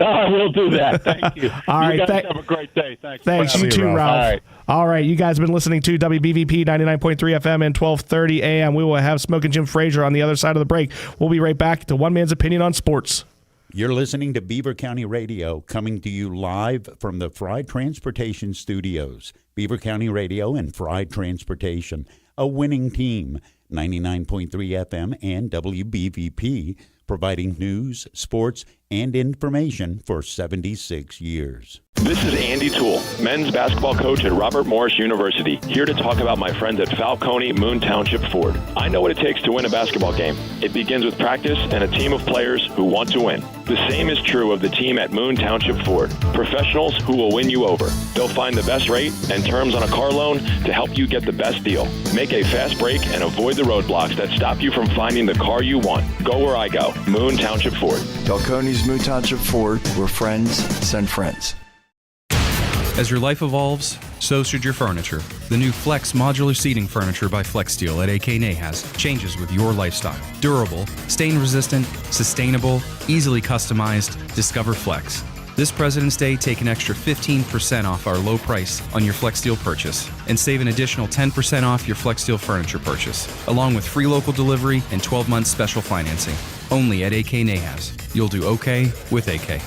I: I will do that. Thank you.
C: All right.
I: You guys have a great day.
C: Thanks. You too, Ralph. All right. You guys have been listening to WBVP 99.3 FM and 1230 AM. We will have Smokin' Jim Frazier on the other side of the break. We'll be right back to One Man's Opinion on Sports.
J: You're listening to Beaver County Radio, coming to you live from the Fried Transportation Studios. Beaver County Radio and Fried Transportation, a winning team. 99.3 FM and WBVP, providing news, sports, and information for 76 years.
K: This is Andy Toole, men's basketball coach at Robert Morris University, here to talk about my friends at Falcone Moon Township Ford. I know what it takes to win a basketball game. It begins with practice and a team of players who want to win. The same is true of the team at Moon Township Ford. Professionals who will win you over. They'll find the best rate and terms on a car loan to help you get the best deal. Make a fast break and avoid the roadblocks that stop you from finding the car you want. Go where I go. Moon Township Ford.
L: Falcone's Moon Township Ford, where friends send friends.
M: As your life evolves, so should your furniture. The new Flex modular seating furniture by FlexSteel at AK Nahas changes with your lifestyle. Durable, stain-resistant, sustainable, easily customized. Discover Flex. This President's Day, take an extra 15% off our low price on your FlexSteel purchase and save an additional 10% off your FlexSteel furniture purchase, along with free local delivery and 12 months special financing. Only at AK Nahas. You'll do okay with AK.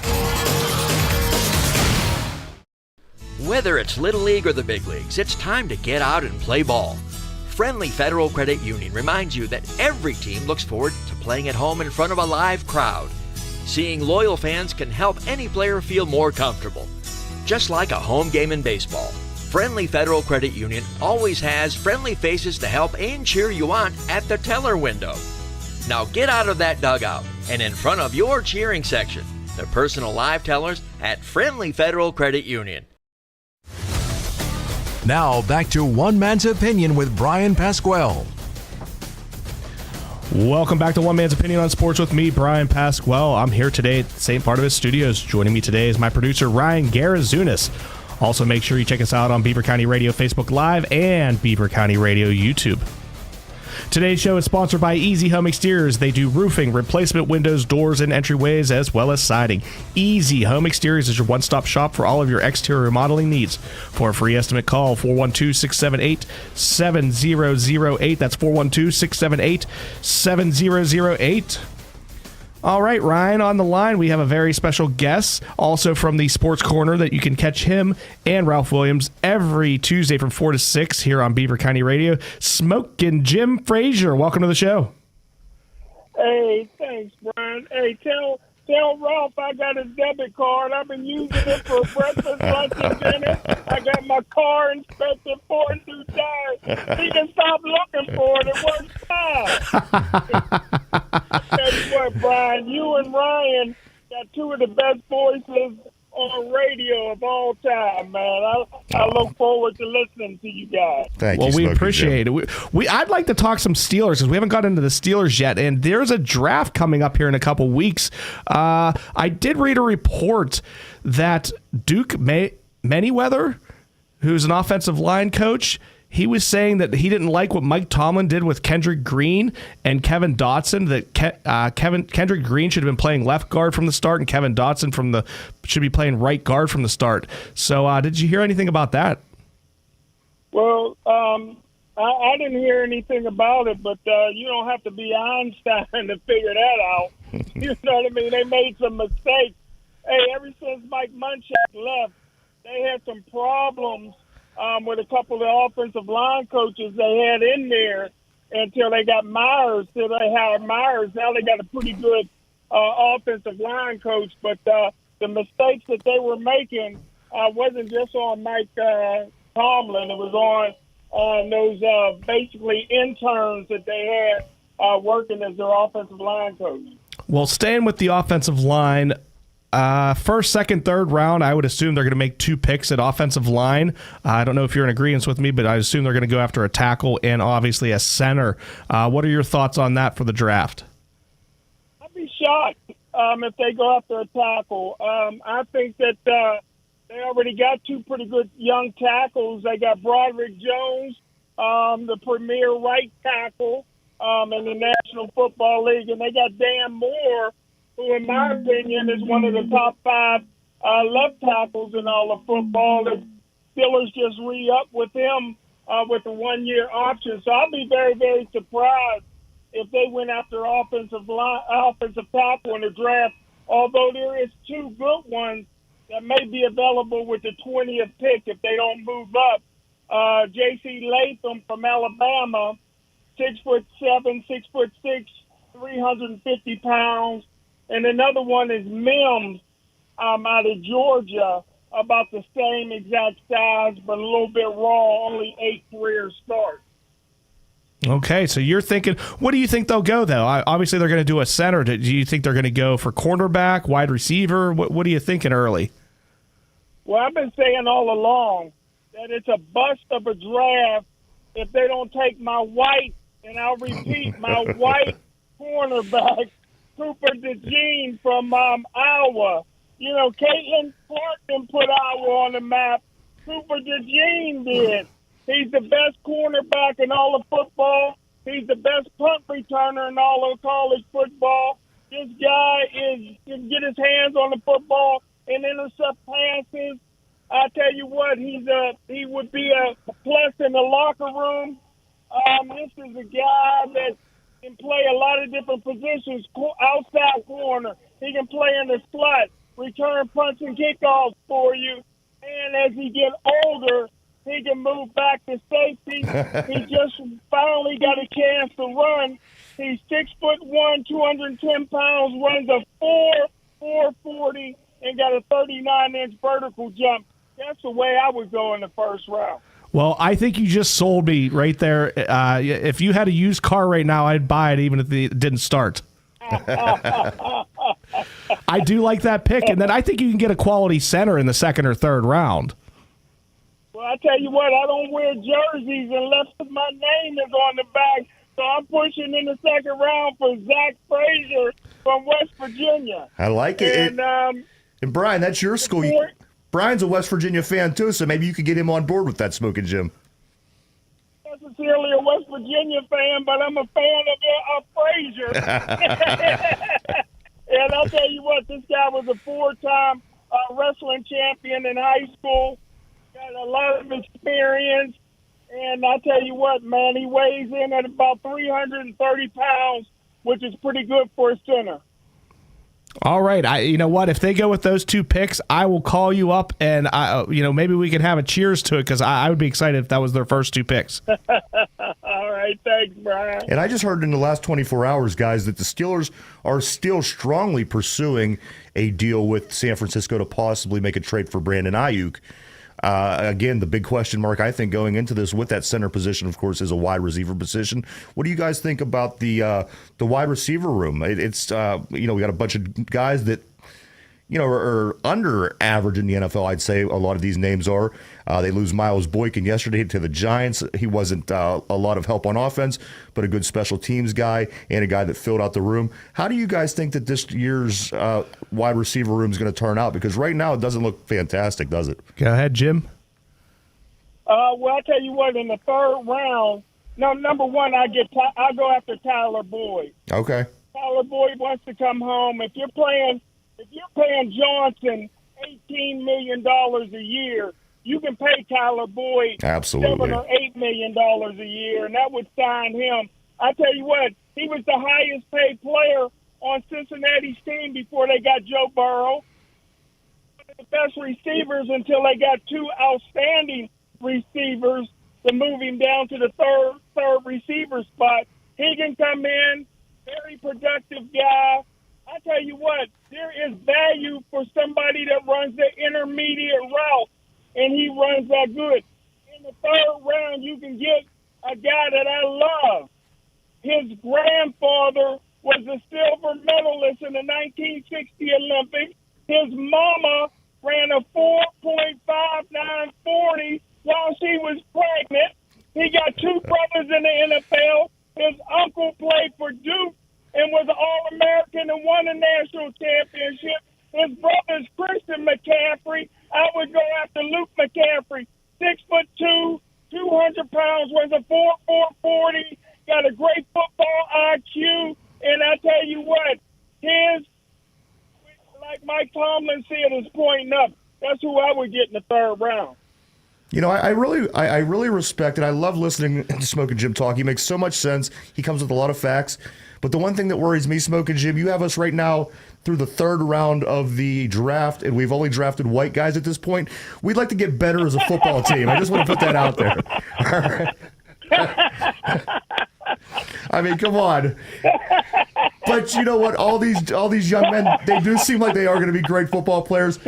E: Whether it's Little League or the big leagues, it's time to get out and play ball. Friendly Federal Credit Union reminds you that every team looks forward to playing at home in front of a live crowd. Seeing loyal fans can help any player feel more comfortable. Just like a home game in baseball, Friendly Federal Credit Union always has friendly faces to help and cheer you on at the teller window. Now get out of that dugout and in front of your cheering section, the personal live tellers at Friendly Federal Credit Union.
B: Now back to One Man's Opinion with Bryan Pasquale.
C: Welcome back to One Man's Opinion on Sports with me, Bryan Pasquale. I'm here today at the same part of his studios. Joining me today is my producer, Ryan Garazunas. Also, make sure you check us out on Beaver County Radio Facebook Live and Beaver County Radio YouTube. Today's show is sponsored by Easy Home Exteriors. They do roofing, replacement windows, doors, and entryways, as well as siding. Easy Home Exteriors is your one-stop shop for all of your exterior remodeling needs. For a free estimate, call 412-678-7008. That's 412-678-7008. All right, Ryan, on the line, we have a very special guest, also from the Sports Corner, that you can catch him and Ralph Williams every Tuesday from 4 to 6 here on Beaver County Radio. Smokin' Jim Frazier, welcome to the show.
N: Hey, thanks, Brian. Hey, tell Ralph I got his debit card. I've been using it for breakfast, lunch, and dinner. I got my car inspected for a new tires. He can stop looking for it. It works fine. Tell you what, Brian, you and Ryan got two of the best voices radio of all time, man. I look forward to listening to you guys.
D: Thank you,
C: well, we
D: Smokey
C: appreciate
D: Jim.
C: it. I'd like to talk some Steelers because we haven't got into the Steelers yet, and there's a draft coming up here in a couple weeks. I did read a report that Duke Manyweather, who's an offensive line coach, he was saying that he didn't like what Mike Tomlin did with Kendrick Green and Kevin Dotson, that Kendrick Green should have been playing left guard from the start and Kevin Dotson should be playing right guard from the start. So did you hear anything about that?
N: Well, I didn't hear anything about it, but you don't have to be Einstein to figure that out. You know what I mean? They made some mistakes. Hey, ever since Mike Munchak left, they had some problems with a couple of the offensive line coaches they had in there until they got Myers. Till they hired Myers. Now they got a pretty good offensive line coach. But the mistakes that they were making wasn't just on Mike Tomlin. It was on those basically interns that they had working as their offensive line coach.
C: Well, staying with the offensive line, first, second, third round, I would assume they're going to make 2 picks at offensive line. I don't know if you're in agreement with me, but I assume they're going to go after a tackle and obviously a center. What are your thoughts on that for the draft?
N: I'd be shocked if they go after a tackle. I think that they already got 2 pretty good young tackles. They got Broderick Jones, the premier right tackle in the National Football League, and they got Dan Moore, who, in my opinion, is one of the top 5 left tackles in all of football. The Steelers just re-up with him with a 1-year option. So I'll be very, very surprised if they went after offensive tackle in the draft, although there is 2 good ones that may be available with the 20th pick if they don't move up. J.C. Latham from Alabama, 6'7", 6'6", 350 pounds. And another one is Mims out of Georgia, about the same exact size, but a little bit raw, only 8 career starts.
C: Okay, so you're thinking, what do you think they'll go, though? Obviously, they're going to do a center. Do you think they're going to go for cornerback, wide receiver? What are you thinking early?
N: Well, I've been saying all along that it's a bust of a draft if they don't take my white, and I'll repeat, my white cornerback, Cooper DeJean from Iowa. You know, Caitlin Clark didn't put Iowa on the map. Cooper DeJean did. He's the best cornerback in all of football. He's the best punt returner in all of college football. This guy can get his hands on the football and intercept passes. I tell you what, he would be a plus in the locker room. This is a guy that can play a lot of different positions, outside corner. He can play in the slot, return punts and kickoffs for you. And as he gets older, he can move back to safety. He just finally got a chance to run. He's 6'1", 210 pounds, runs a 4.40, and got a 39-inch vertical jump. That's the way I would go in the first round.
C: Well, I think you just sold me right there. If you had a used car right now, I'd buy it even if it didn't start. I do like that pick, and then I think you can get a quality center in the second or third round.
N: Well, I tell you what, I don't wear jerseys unless my name is on the back, so I'm pushing in the second round for Zach Frazier from West Virginia.
D: I like it. And Brian, that's your school. Brian's a West Virginia fan, too, so maybe you could get him on board with that, Smoking Jim.
N: Not necessarily a West Virginia fan, but I'm a fan of Frazier. And I'll tell you what, this guy was a 4-time wrestling champion in high school. Got a lot of experience. And I'll tell you what, man, he weighs in at about 330 pounds, which is pretty good for a center.
C: All right. You know what? If they go with those 2 picks, I will call you up and maybe we can have a cheers to it because I would be excited if that was their first 2 picks.
N: All right. Thanks, Brian.
D: And I just heard in the last 24 hours, guys, that the Steelers are still strongly pursuing a deal with San Francisco to possibly make a trade for Brandon Ayuk. Again, the big question mark, I think, going into this with that center position, of course, is a wide receiver position. What do you guys think about the wide receiver room? We got a bunch of guys that, are under average in the NFL. I'd say a lot of these names are. They lose Miles Boykin yesterday to the Giants. He wasn't a lot of help on offense, but a good special teams guy and a guy that filled out the room. How do you guys think that this year's wide receiver room is going to turn out? Because right now it doesn't look fantastic, does it?
C: Go ahead, Jim.
N: Well, I'll tell you what, in the third round, number one, I'll go after Tyler Boyd.
D: Okay.
N: Tyler Boyd wants to come home. If you're paying Johnson $18 million a year, you can pay Tyler Boyd
D: absolutely
N: $7 or $8 million a year, and that would sign him. I tell you what, he was the highest paid player on Cincinnati's team before they got Joe Burrow. One of the best receivers until they got two outstanding receivers to move him down to the third receiver spot. He can come in, very productive guy. I tell you what, there is value for somebody that runs the intermediate route, and he runs that good. In the third round, you can get a guy that I love. His grandfather was a silver medalist in the 1960 Olympics. His mama ran a 4.5940 while she was pregnant. He got two brothers in the NFL. His uncle played for Duke and was an All-American and won a national championship. His brother's Christian McCaffrey. I would go after Luke McCaffrey, 6'2", 200 pounds, weighs a 4.40, got a great football IQ, and I tell you what, like Mike Tomlin said, is pointing up. That's who I would get in the third round.
D: I really respect and I love listening to Smoking Jim talk. He makes so much sense. He comes with a lot of facts. But the one thing that worries me, Smoking Jim, you have us right now through the third round of the draft, and we've only drafted white guys at this point. We'd like to get better as a football team. I just want to put that out there. All right. I mean, come on. But you know what? All these young men, they do seem like they are going to be great football players.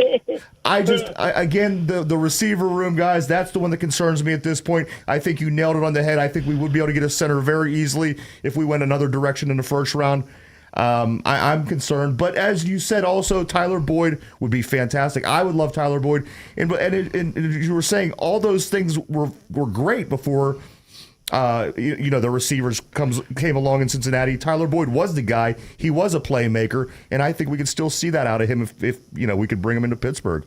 D: Again, the receiver room, guys, that's the one that concerns me at this point. I think you nailed it on the head. I think we would be able to get a center very easily if we went another direction in the first round. I'm concerned. But as you said, also, Tyler Boyd would be fantastic. I would love Tyler Boyd. And you were saying all those things were great before the receivers came along in Cincinnati. Tyler Boyd was the guy. He was a playmaker, and I think we could still see that out of him if we could bring him into Pittsburgh.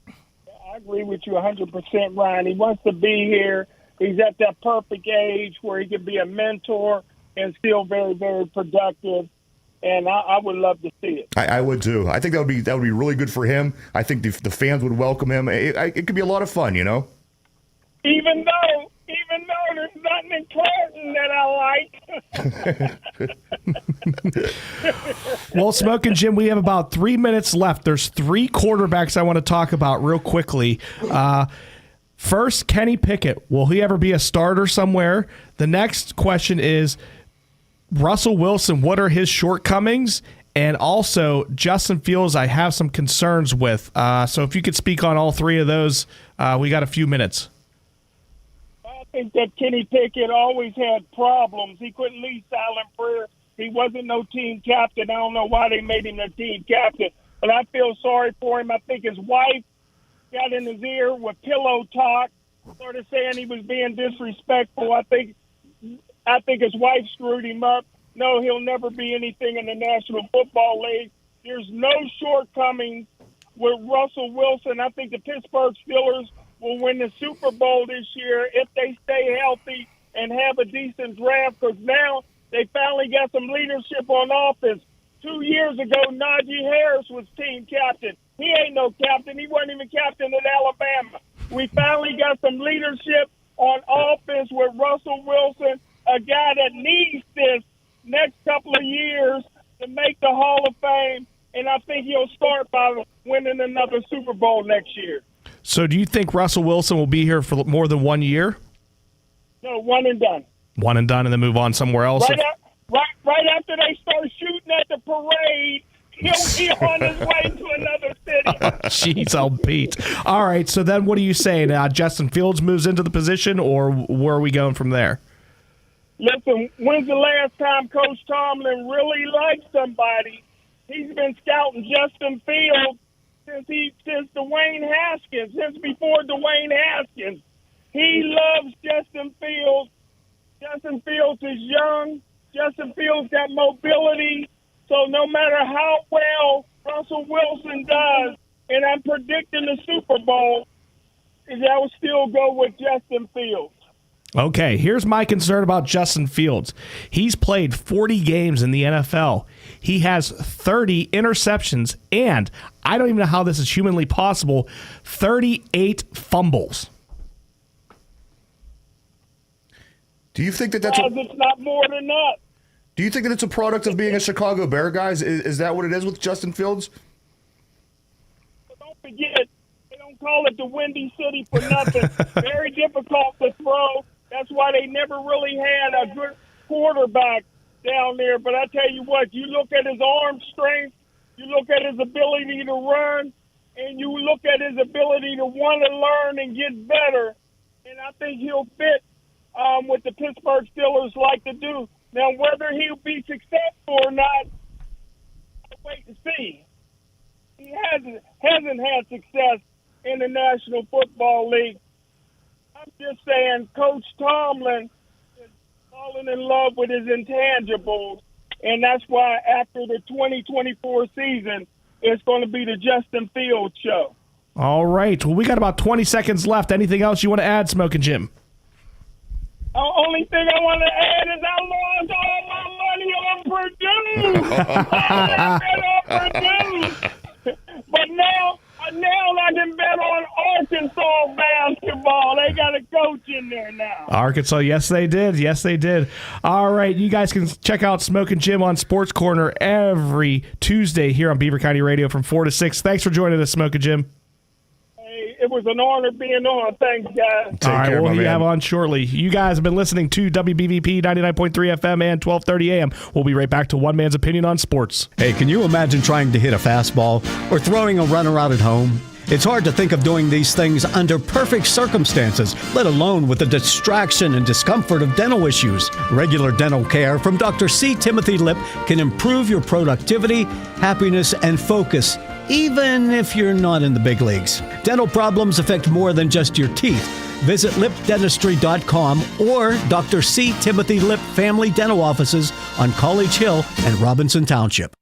N: I agree with you 100%, Ryan. He wants to be here. He's at that perfect age where he can be a mentor and still very, very productive. And I would love to see it. I would too. I think that would be really good for him. I think the fans would welcome him. It could be a lot of fun, Even though there's nothing in Clinton that I like.
C: Well, Smoking Jim, we have about 3 minutes left. There's three quarterbacks I want to talk about real quickly. First, Kenny Pickett. Will he ever be a starter somewhere? The next question is Russell Wilson. What are his shortcomings? And also, Justin Fields, I have some concerns with. So if you could speak on all three of those, we got a few minutes.
N: I think that Kenny Pickett always had problems. He couldn't lead silent prayer. He wasn't no team captain. I don't know why they made him the team captain, but I feel sorry for him. I think his wife got in his ear with pillow talk, started saying he was being disrespectful. I think his wife screwed him up. No, he'll never be anything in the National Football League. There's no shortcomings with Russell Wilson. I think the Pittsburgh Steelers will win the Super Bowl this year if they stay healthy and have a decent draft, because now they finally got some leadership on offense. 2 years ago, Najee Harris was team captain. He ain't no captain. He wasn't even captain at Alabama. We finally got some leadership on offense with Russell Wilson, a guy that needs this next couple of years to make the Hall of Fame, and I think he'll start by winning another Super Bowl next year.
C: So do you think Russell Wilson will be here for more than 1 year?
N: No, one and done.
C: One and done, and then move on somewhere else?
N: Right after they start shooting at the parade, he'll be on his way to another city.
C: Jeez, I'll beat. All right, so then what are you saying? Justin Fields moves into the position, or where are we going from there?
N: Listen, when's the last time Coach Tomlin really liked somebody he's been scouting Justin Fields since Dwayne Haskins, since before Dwayne Haskins. He loves Justin Fields. Justin Fields is young. Justin Fields got mobility. So no matter how well Russell Wilson does, and I'm predicting the Super Bowl, I will still go with Justin Fields.
C: Okay, here's my concern about Justin Fields. He's played 40 games in the NFL. He has 30 interceptions, and I don't even know how this is humanly possible, 38 fumbles.
D: Do you think that
N: it's not more than that?
D: Do you think that it's a product of being a Chicago Bear, guys? Is that what it is with Justin Fields?
N: Don't forget, they don't call it the Windy City for nothing. Very difficult to throw. That's why they never really had a good quarterback down there. But I tell you what, you look at his arm strength, you look at his ability to run, and you look at his ability to want to learn and get better. And I think he'll fit what the Pittsburgh Steelers like to do. Now, whether he'll be successful or not, I'll wait to see. He hasn't had success in the National Football League. I'm just saying Coach Tomlin is falling in love with his intangibles, and that's why after the 2024 season, it's going to be the Justin Fields show.
C: All right. Well, we got about 20 seconds left. Anything else you want to add, Smoking Jim?
N: The only thing I want to add is I lost all my money on Purdue. I bet on Purdue. But now I can bet on Arkansas basketball. They got a coach in there now.
C: Arkansas, yes, they did. Yes, they did. All right, you guys can check out Smoking Jim on Sports Corner every Tuesday here on Beaver County Radio from 4 to 6. Thanks for joining us, Smoking Jim.
N: It was an honor being on. Thanks, guys.
C: All right, we'll have on shortly. You guys have been listening to WBVP 99.3 FM and 1230 AM. We'll be right back to One Man's Opinion on Sports.
O: Hey, can you imagine trying to hit a fastball or throwing a runner out at home? It's hard to think of doing these things under perfect circumstances, let alone with the distraction and discomfort of dental issues. Regular dental care from Dr. C. Timothy Lip can improve your productivity, happiness, and focus, even if you're not in the big leagues. Dental problems affect more than just your teeth. Visit lipdentistry.com or Dr. C. Timothy Lip Family Dental Offices on College Hill and Robinson Township.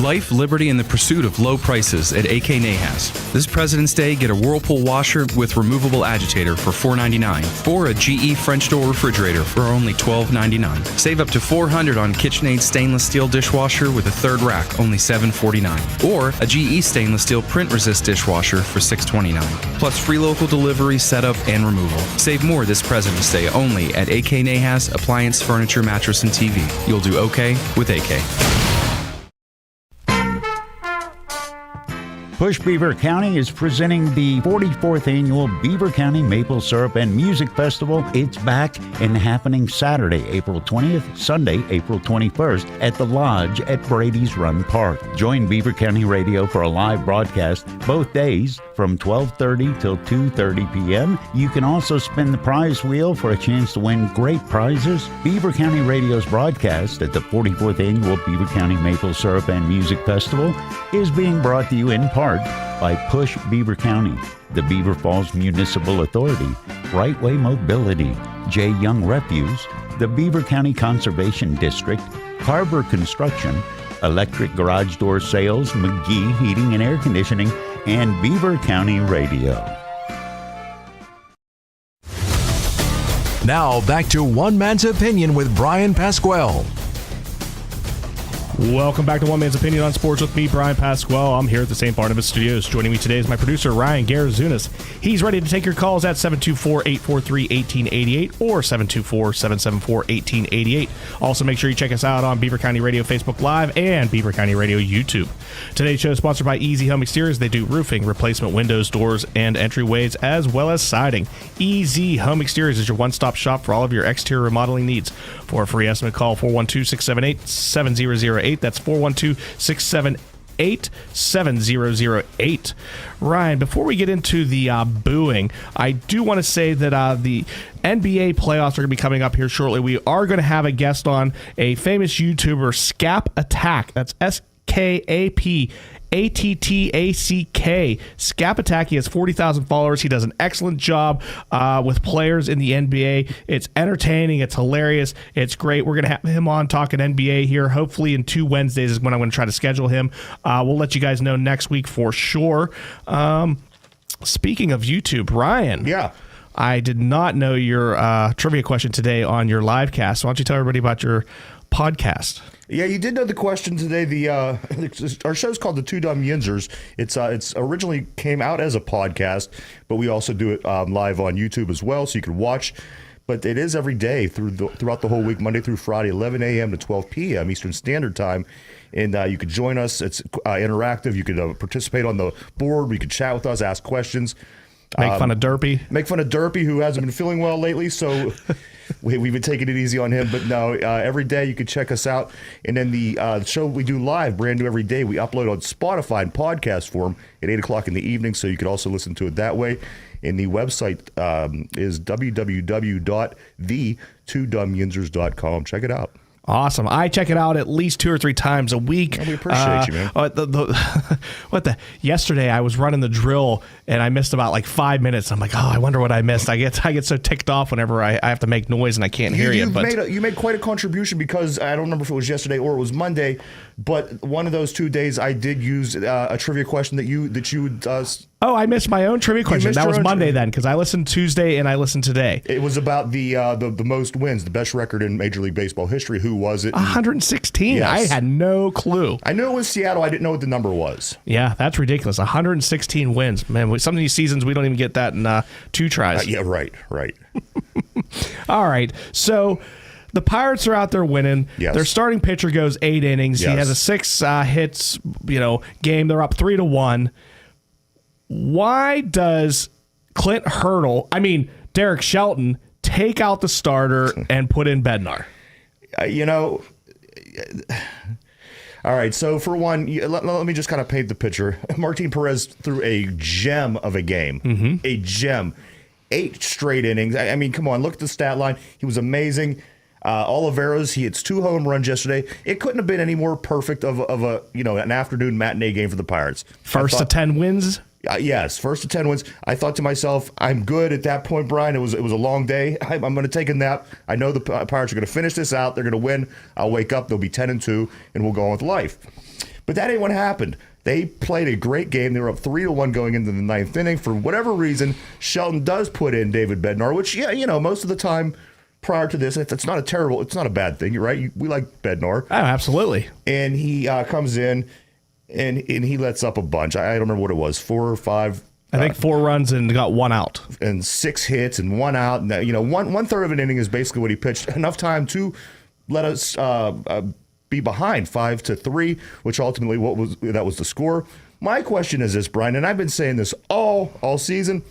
M: Life, liberty, and the pursuit of low prices at AK Nahas. This President's Day, get a Whirlpool washer with removable agitator for $4.99 or a GE French door refrigerator for only $12.99. Save up to $400 on KitchenAid stainless steel dishwasher with a third rack, only $7.49. Or a GE stainless steel print resist dishwasher for $6.29. Plus free local delivery, setup, and removal. Save more this President's Day only at AK Nahas Appliance, Furniture, Mattress, and TV. You'll do okay with AK.
J: Push Beaver County is presenting the 44th annual Beaver County Maple Syrup and Music Festival. It's back and happening Saturday, April 20th, Sunday, April 21st at the Lodge at Brady's Run Park. Join Beaver County Radio for a live broadcast both days from 12:30 till 2:30 p.m. You can also spin the prize wheel for a chance to win great prizes. Beaver County Radio's broadcast at the 44th annual Beaver County Maple Syrup and Music Festival is being brought to you in part by Push Beaver County, the Beaver Falls Municipal Authority, Brightway Mobility, J. Young Refuse, the Beaver County Conservation District, Harbor Construction, Electric Garage Door Sales, McGee Heating and Air Conditioning, and Beaver County Radio.
B: Now back to One Man's Opinion with Bryan Pasquale.
C: Welcome back to One Man's Opinion on Sports with me, Bryan Pasquale. I'm here at the St. Barnabas Studios. Joining me today is my producer, Ryan Garazunas. He's ready to take your calls at 724-843-1888 or 724-774-1888. Also, make sure you check us out on Beaver County Radio Facebook Live and Beaver County Radio YouTube. Today's show is sponsored by Easy Home Exteriors. They do roofing, replacement windows, doors, and entryways, as well as siding. Easy Home Exteriors is your one-stop shop for all of your exterior remodeling needs. For a free estimate, call 412-678-7008. That's 412-678-7008. Ryan, before we get into the booing, I do want to say that the NBA playoffs are going to be coming up here shortly. We are going to have a guest on, a famous YouTuber, Scap Attack. That's Skapataki has 40,000 followers. He does an excellent job with players in the NBA. It's entertaining. It's hilarious. It's great. We're going to have him on talking NBA here. Hopefully in 2 Wednesdays is when I'm going to try to schedule him. We'll let you guys know next week for sure. Speaking of YouTube, Ryan.
D: Yeah.
C: I did not know your trivia question today on your live cast. Why don't you tell everybody about your podcast?
D: Yeah, you did know the question today. Our show's called The Two Dumb Yinzers. It's originally came out as a podcast, but we also do it live on YouTube as well, so you can watch. But it is every day throughout the whole week, Monday through Friday, 11 a.m. to 12 p.m. Eastern Standard Time. And you could join us. It's interactive. You could participate on the board. You could chat with us, ask questions.
C: Make fun of Derpy.
D: Make fun of Derpy, who hasn't been feeling well lately, so we've been taking it easy on him. But no, every day you can check us out. And then the show we do live, brand new every day, we upload on Spotify in podcast form at 8 o'clock in the evening, so you could also listen to it that way. And the website is www.the2dumbyinzers.com. Check it out.
C: Awesome. I check it out at least 2 or 3 times a week.
D: We appreciate you, man.
C: Yesterday I was running the drill and I missed about like 5 minutes. I'm like, I wonder what I missed. I get so ticked off whenever I have to make noise and I can't hear you.
D: You made quite a contribution, because I don't remember if it was yesterday or it was Monday, but one of those 2 days I did use a trivia question that you
C: I missed my own trivia question. That was Monday then, because I listened Tuesday and I listened today.
D: It was about the most wins, the best record in Major League Baseball history. Who was it?
C: 116.
D: Yes.
C: I had no clue.
D: I knew it was Seattle. I didn't know what the number was.
C: Yeah, that's ridiculous. 116 wins. Man, some of these seasons we don't even get that in 2 tries.
D: Yeah, right.
C: All right. So the Pirates are out there winning.
D: Yes.
C: Their starting pitcher goes 8 innings.
D: Yes.
C: He has a 6 hits, game. They're up 3-1. Why does Derek Shelton take out the starter and put in Bednar?
D: All right, so for one, let me just kind of paint the picture. Martin Perez threw a gem of a game.
C: Mm-hmm.
D: A gem. 8 straight innings. I mean, come on, look at the stat line. He was amazing. Oliveros, he hits 2 home runs yesterday. It couldn't have been any more perfect of an afternoon matinee game for the Pirates.
C: First to 10 wins?
D: Yes, first to 10 wins. I thought to myself, I'm good at that point, Brian. It was a long day. I'm going to take a nap. I know the Pirates are going to finish this out. They're going to win. I'll wake up. They'll be 10-2, and we'll go on with life. But that ain't what happened. They played a great game. They were up 3-1 going into the 9th inning. For whatever reason, Shelton does put in David Bednar, which, most of the time prior to this, it's not a bad thing, right? We like Bednar.
C: Oh, absolutely.
D: And he comes in. And he lets up a bunch. I don't remember what it was, 4 or 5.
C: I think 4 runs and got 1 out.
D: And 6 hits and 1 out. And, one third of an inning is basically what he pitched. Enough time to let us be behind 5-3, which ultimately that was the score. My question is this, Brian, and I've been saying this all season.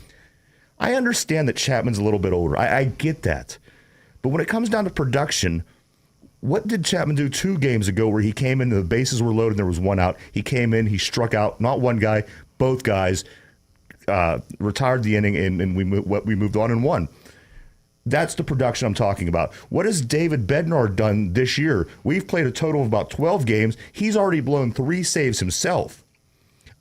D: I understand that Chapman's a little bit older. I get that. But when it comes down to production, what did Chapman do 2 games ago where he came in, the bases were loaded, and there was 1 out? He came in, he struck out, not one guy, both guys, retired the inning, and we moved on and won. That's the production I'm talking about. What has David Bednar done this year? We've played a total of about 12 games. He's already blown 3 saves himself.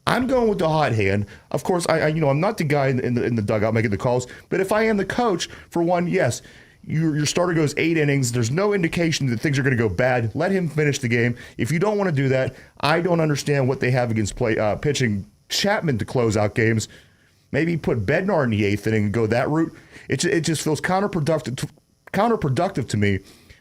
D: I'm going with the hot hand. Of course, I'm not the guy in the dugout making the calls, but if I am the coach, for one, yes, your starter goes 8 innings. There's no indication that things are going to go bad. Let him finish the game. If you don't want to do that, I don't understand what they have against pitching Chapman to close out games. Maybe put Bednar in the 8th inning and go that route. It just feels counterproductive to me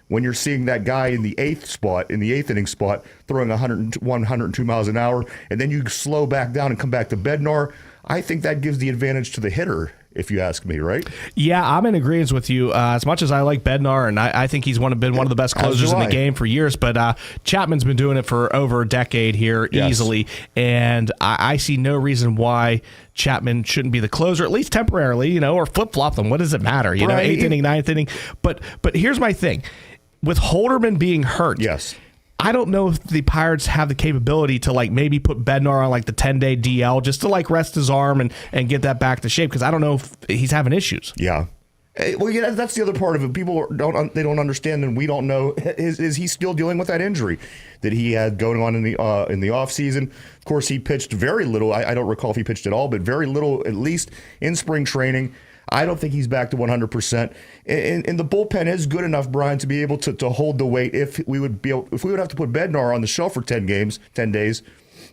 D: when you're seeing that guy in the 8th inning spot, throwing 102 miles an hour, and then you slow back down and come back to Bednar. I think that gives the advantage to the hitter, if you ask me, right?
C: Yeah, I'm in agreement with you. As much as I like Bednar, and I think he's been one of the best closers in the game for years, but Chapman's been doing it for over a decade here easily, and I see no reason why Chapman shouldn't be the closer, at least temporarily, or flip-flop them. What does it matter? 8th inning, 9th inning. But here's my thing. With Holderman being hurt,
D: yes,
C: I don't know if the Pirates have the capability to maybe put Bednar on the 10-day DL just to rest his arm and get that back to shape, because I don't know if he's having issues.
D: Yeah. Well, yeah, that's the other part of it. People don't understand, and we don't know. Is he still dealing with that injury that he had going on in the off season? Of course, he pitched very little. I don't recall if he pitched at all, but very little, at least in spring training. I don't think he's back to 100%. And the bullpen is good enough, Brian, to be able to hold the weight if we would have to put Bednar on the shelf for 10 days,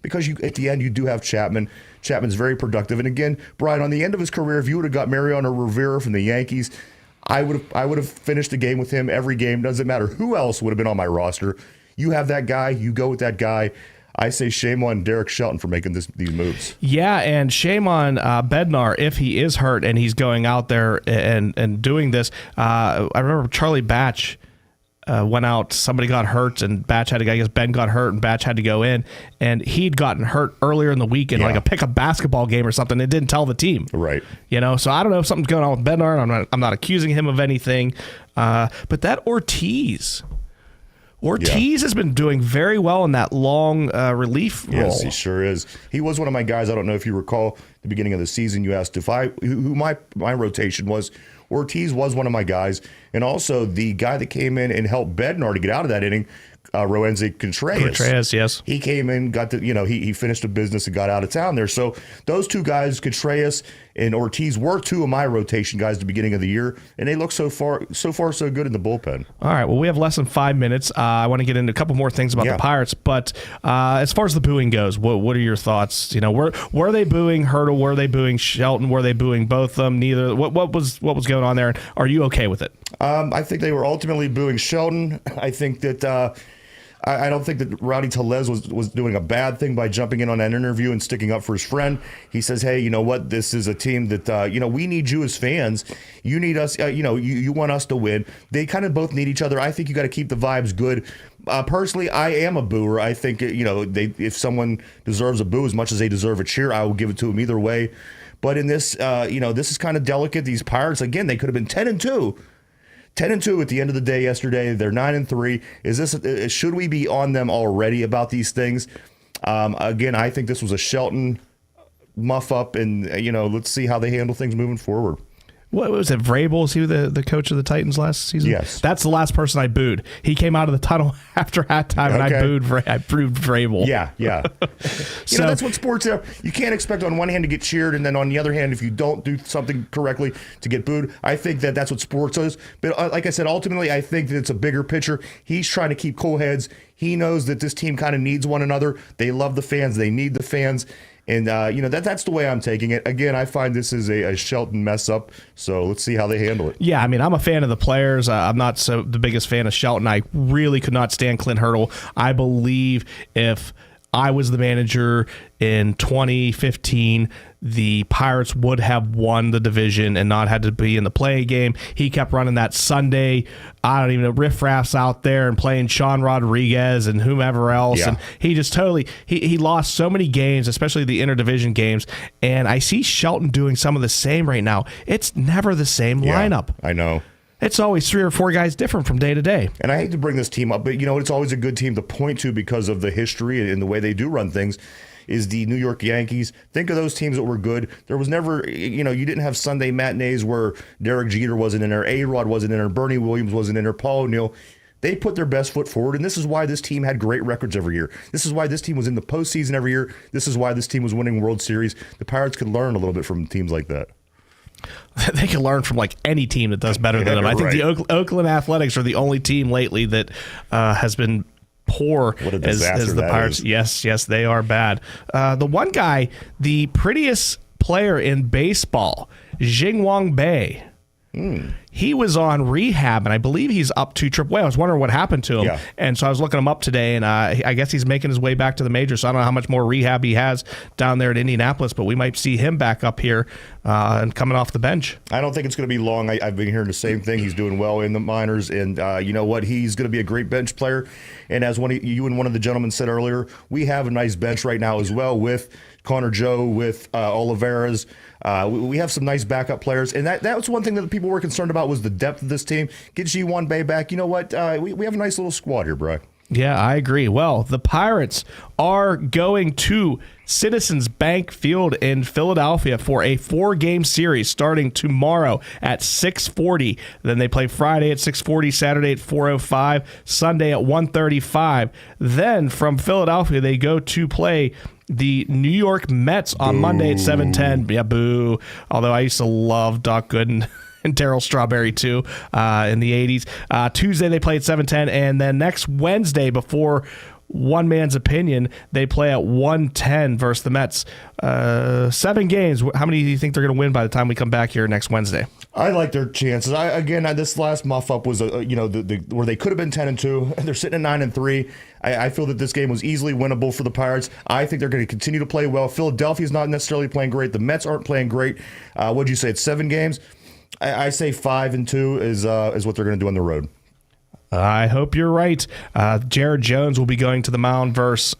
D: because at the end you do have Chapman. Chapman's very productive. And again, Brian, on the end of his career, if you would have got Mariano Rivera from the Yankees, I would have finished the game with him every game. Doesn't matter who else would have been on my roster. You have that guy, you go with that guy. I say shame on Derek Shelton for making these moves.
C: Yeah, and shame on Bednar if he is hurt and he's going out there and doing this. I remember Charlie Batch went out, somebody got hurt, and Batch had to go. I guess Ben got hurt, and Batch had to go in. And he'd gotten hurt earlier in the week in like a pickup basketball game or something. It didn't tell the team.
D: Right.
C: So I don't know if something's going on with Bednar. I'm not accusing him of anything. But that Ortiz has been doing very well in that long relief role.
D: Yes, he sure is. He was one of my guys. I don't know if you recall the beginning of the season. You asked who my rotation was. Ortiz was one of my guys, and also the guy that came in and helped Bednar to get out of that inning, Roenzi Contreras.
C: Contreras, yes.
D: He came in, got he finished a business and got out of town there. So those two guys, Contreras and Ortiz, were two of my rotation guys at the beginning of the year, and they look so far so good in the bullpen.
C: All right, well, we have less than 5 minutes. I want to get into a couple more things about the Pirates, but as far as the booing goes, what are your thoughts? Were they booing Hurdle? Were they booing Shelton? Were they booing both of them? Neither. What was going on there? And are you okay with it?
D: I think they were ultimately booing Shelton. I think that I don't think that Rowdy Tellez was doing a bad thing by jumping in on that interview and sticking up for his friend. He says, hey, you know what? This is a team that, we need you as fans. You need us, you want us to win. They kind of both need each other. I think you got to keep the vibes good. Personally, I am a booer. I think, if someone deserves a boo as much as they deserve a cheer, I will give it to them either way. But in this, this is kind of delicate. These Pirates, again, they could have been 10-2. 10-2 at the end of the day yesterday. They're 9-3. Should we be on them already about these things? Again, I think this was a Shelton muff up, and let's see how they handle things moving forward.
C: What was it? Vrabel? Was he the coach of the Titans last season?
D: Yes.
C: That's the last person I booed. He came out of the tunnel after halftime, and I booed Vrabel.
D: Yeah. So that's what sports are. You can't expect on one hand to get cheered, and then on the other hand, if you don't do something correctly, to get booed. I think that's what sports is. But like I said, ultimately, I think that it's a bigger picture. He's trying to keep cool heads. He knows that this team kind of needs one another. They love the fans. They need the fans. And, that's the way I'm taking it. Again, I find this is a Shelton mess up, so let's see how they handle it.
C: Yeah, I mean, I'm a fan of the players. I'm not the biggest fan of Shelton. I really could not stand Clint Hurdle. I believe if I was the manager in 2015, the Pirates would have won the division and not had to be in the play game. He kept running that Sunday, riffraffs out there and playing Sean Rodriguez and whomever else.
D: Yeah.
C: And he just he lost so many games, especially the interdivision games. And I see Shelton doing some of the same right now. It's never the same lineup.
D: I know.
C: It's always 3 or 4 guys different from day to day.
D: And I hate to bring this team up, but it's always a good team to point to because of the history and the way they do run things. Is the New York Yankees. Think of those teams that were good. There was never, you didn't have Sunday matinees where Derek Jeter wasn't in there, A-Rod wasn't in there, Bernie Williams wasn't in there, Paul O'Neill. They put their best foot forward, and this is why this team had great records every year. This is why this team was in the postseason every year. This is why this team was winning World Series. The Pirates could learn a little bit from teams like that.
C: They can learn from any team that does better than them. I think the Oakland Athletics are the only team lately that has been poor as the Pirates. Yes, they are bad. The one guy, the prettiest player in baseball, Jingwang Bei. He was on rehab, and I believe he's up to AAA. I was wondering what happened to him, and so I was looking him up today, and I guess he's making his way back to the majors. So I don't know how much more rehab he has down there at Indianapolis, but we might see him back up here and coming off the bench.
D: I don't think it's going to be long. I've been hearing the same thing. He's doing well in the minors, and you know what? He's going to be a great bench player. And as you and one of the gentlemen said earlier, we have a nice bench right now as well with Connor Joe, with Olivares. We have some nice backup players, and that was one thing that people were concerned about was the depth of this team. Get G1 Bay back. You know what? We have a nice little squad here, bro.
C: Yeah, I agree. Well, the Pirates are going to Citizens Bank Field in Philadelphia for a 4-game series starting tomorrow at 6:40. Then they play Friday at 6:40, Saturday at 4:05, Sunday at 1:35. Then from Philadelphia, they go to play the New York Mets on Monday at 7:10. Yeah, boo. Although I used to love Doc Gooden and Darryl Strawberry too in the 80s. Tuesday they play at 7:10, and then next Wednesday, before one man's opinion, they play at 1:10 versus the Mets. 7 games. How many do you think they're going to win by the time we come back here next Wednesday?
D: I like their chances. This last muff up was where they could have been 10-2. They're sitting at 9-3. I feel that this game was easily winnable for the Pirates. I think they're going to continue to play well. Philadelphia's not necessarily playing great. The Mets aren't playing great. What'd you say? It's 7 games. I say 5-2 is what they're going to do on the road.
C: I hope you're right. Jared Jones will be going to the mound versus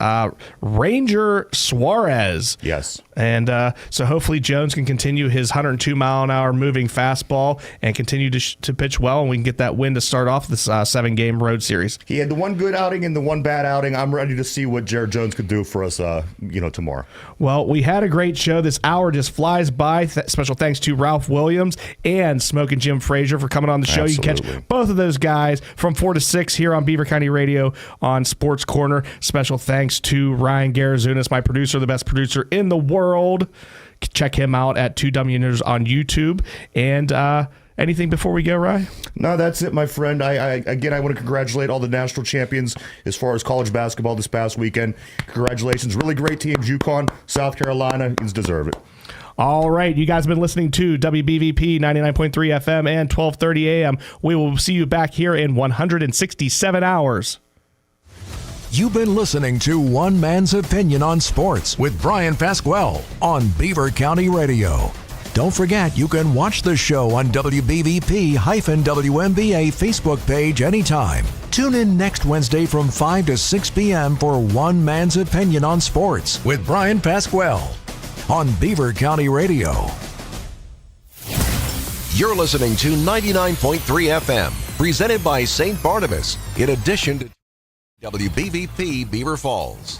C: Ranger Suarez.
D: Yes.
C: And so hopefully Jones can continue his 102-mile-an-hour moving fastball and continue to pitch well, and we can get that win to start off this 7-game road series.
D: He had the one good outing and the one bad outing. I'm ready to see what Jared Jones could do for us tomorrow.
C: Well, we had a great show. This hour just flies by. Special thanks to Ralph Williams and Smokin' Jim Frazier for coming on the show.
D: Absolutely.
C: You can catch both of those guys from 4 to 6 here on Beaver County Radio on Sports Corner. Special thanks to Ryan Garazunas, my producer, the best producer in the world. Check him out at 2W News on YouTube. And anything before we go, Ryan?
D: No, that's it, my friend. I want to congratulate all the national champions as far as college basketball this past weekend. Congratulations. Really great teams. UConn, South Carolina, you deserve it.
C: All right, you guys have been listening to WBVP 99.3 FM and 1230 AM. We will see you back here in 167 hours.
B: You've been listening to One Man's Opinion on Sports with Bryan Pasquale on Beaver County Radio. Don't forget, you can watch the show on WBVP-WMBA Facebook page anytime. Tune in next Wednesday from 5 to 6 p.m. for One Man's Opinion on Sports with Bryan Pasquale on Beaver County Radio.
A: You're listening to 99.3 FM, presented by St. Barnabas, in addition to WBVP Beaver Falls.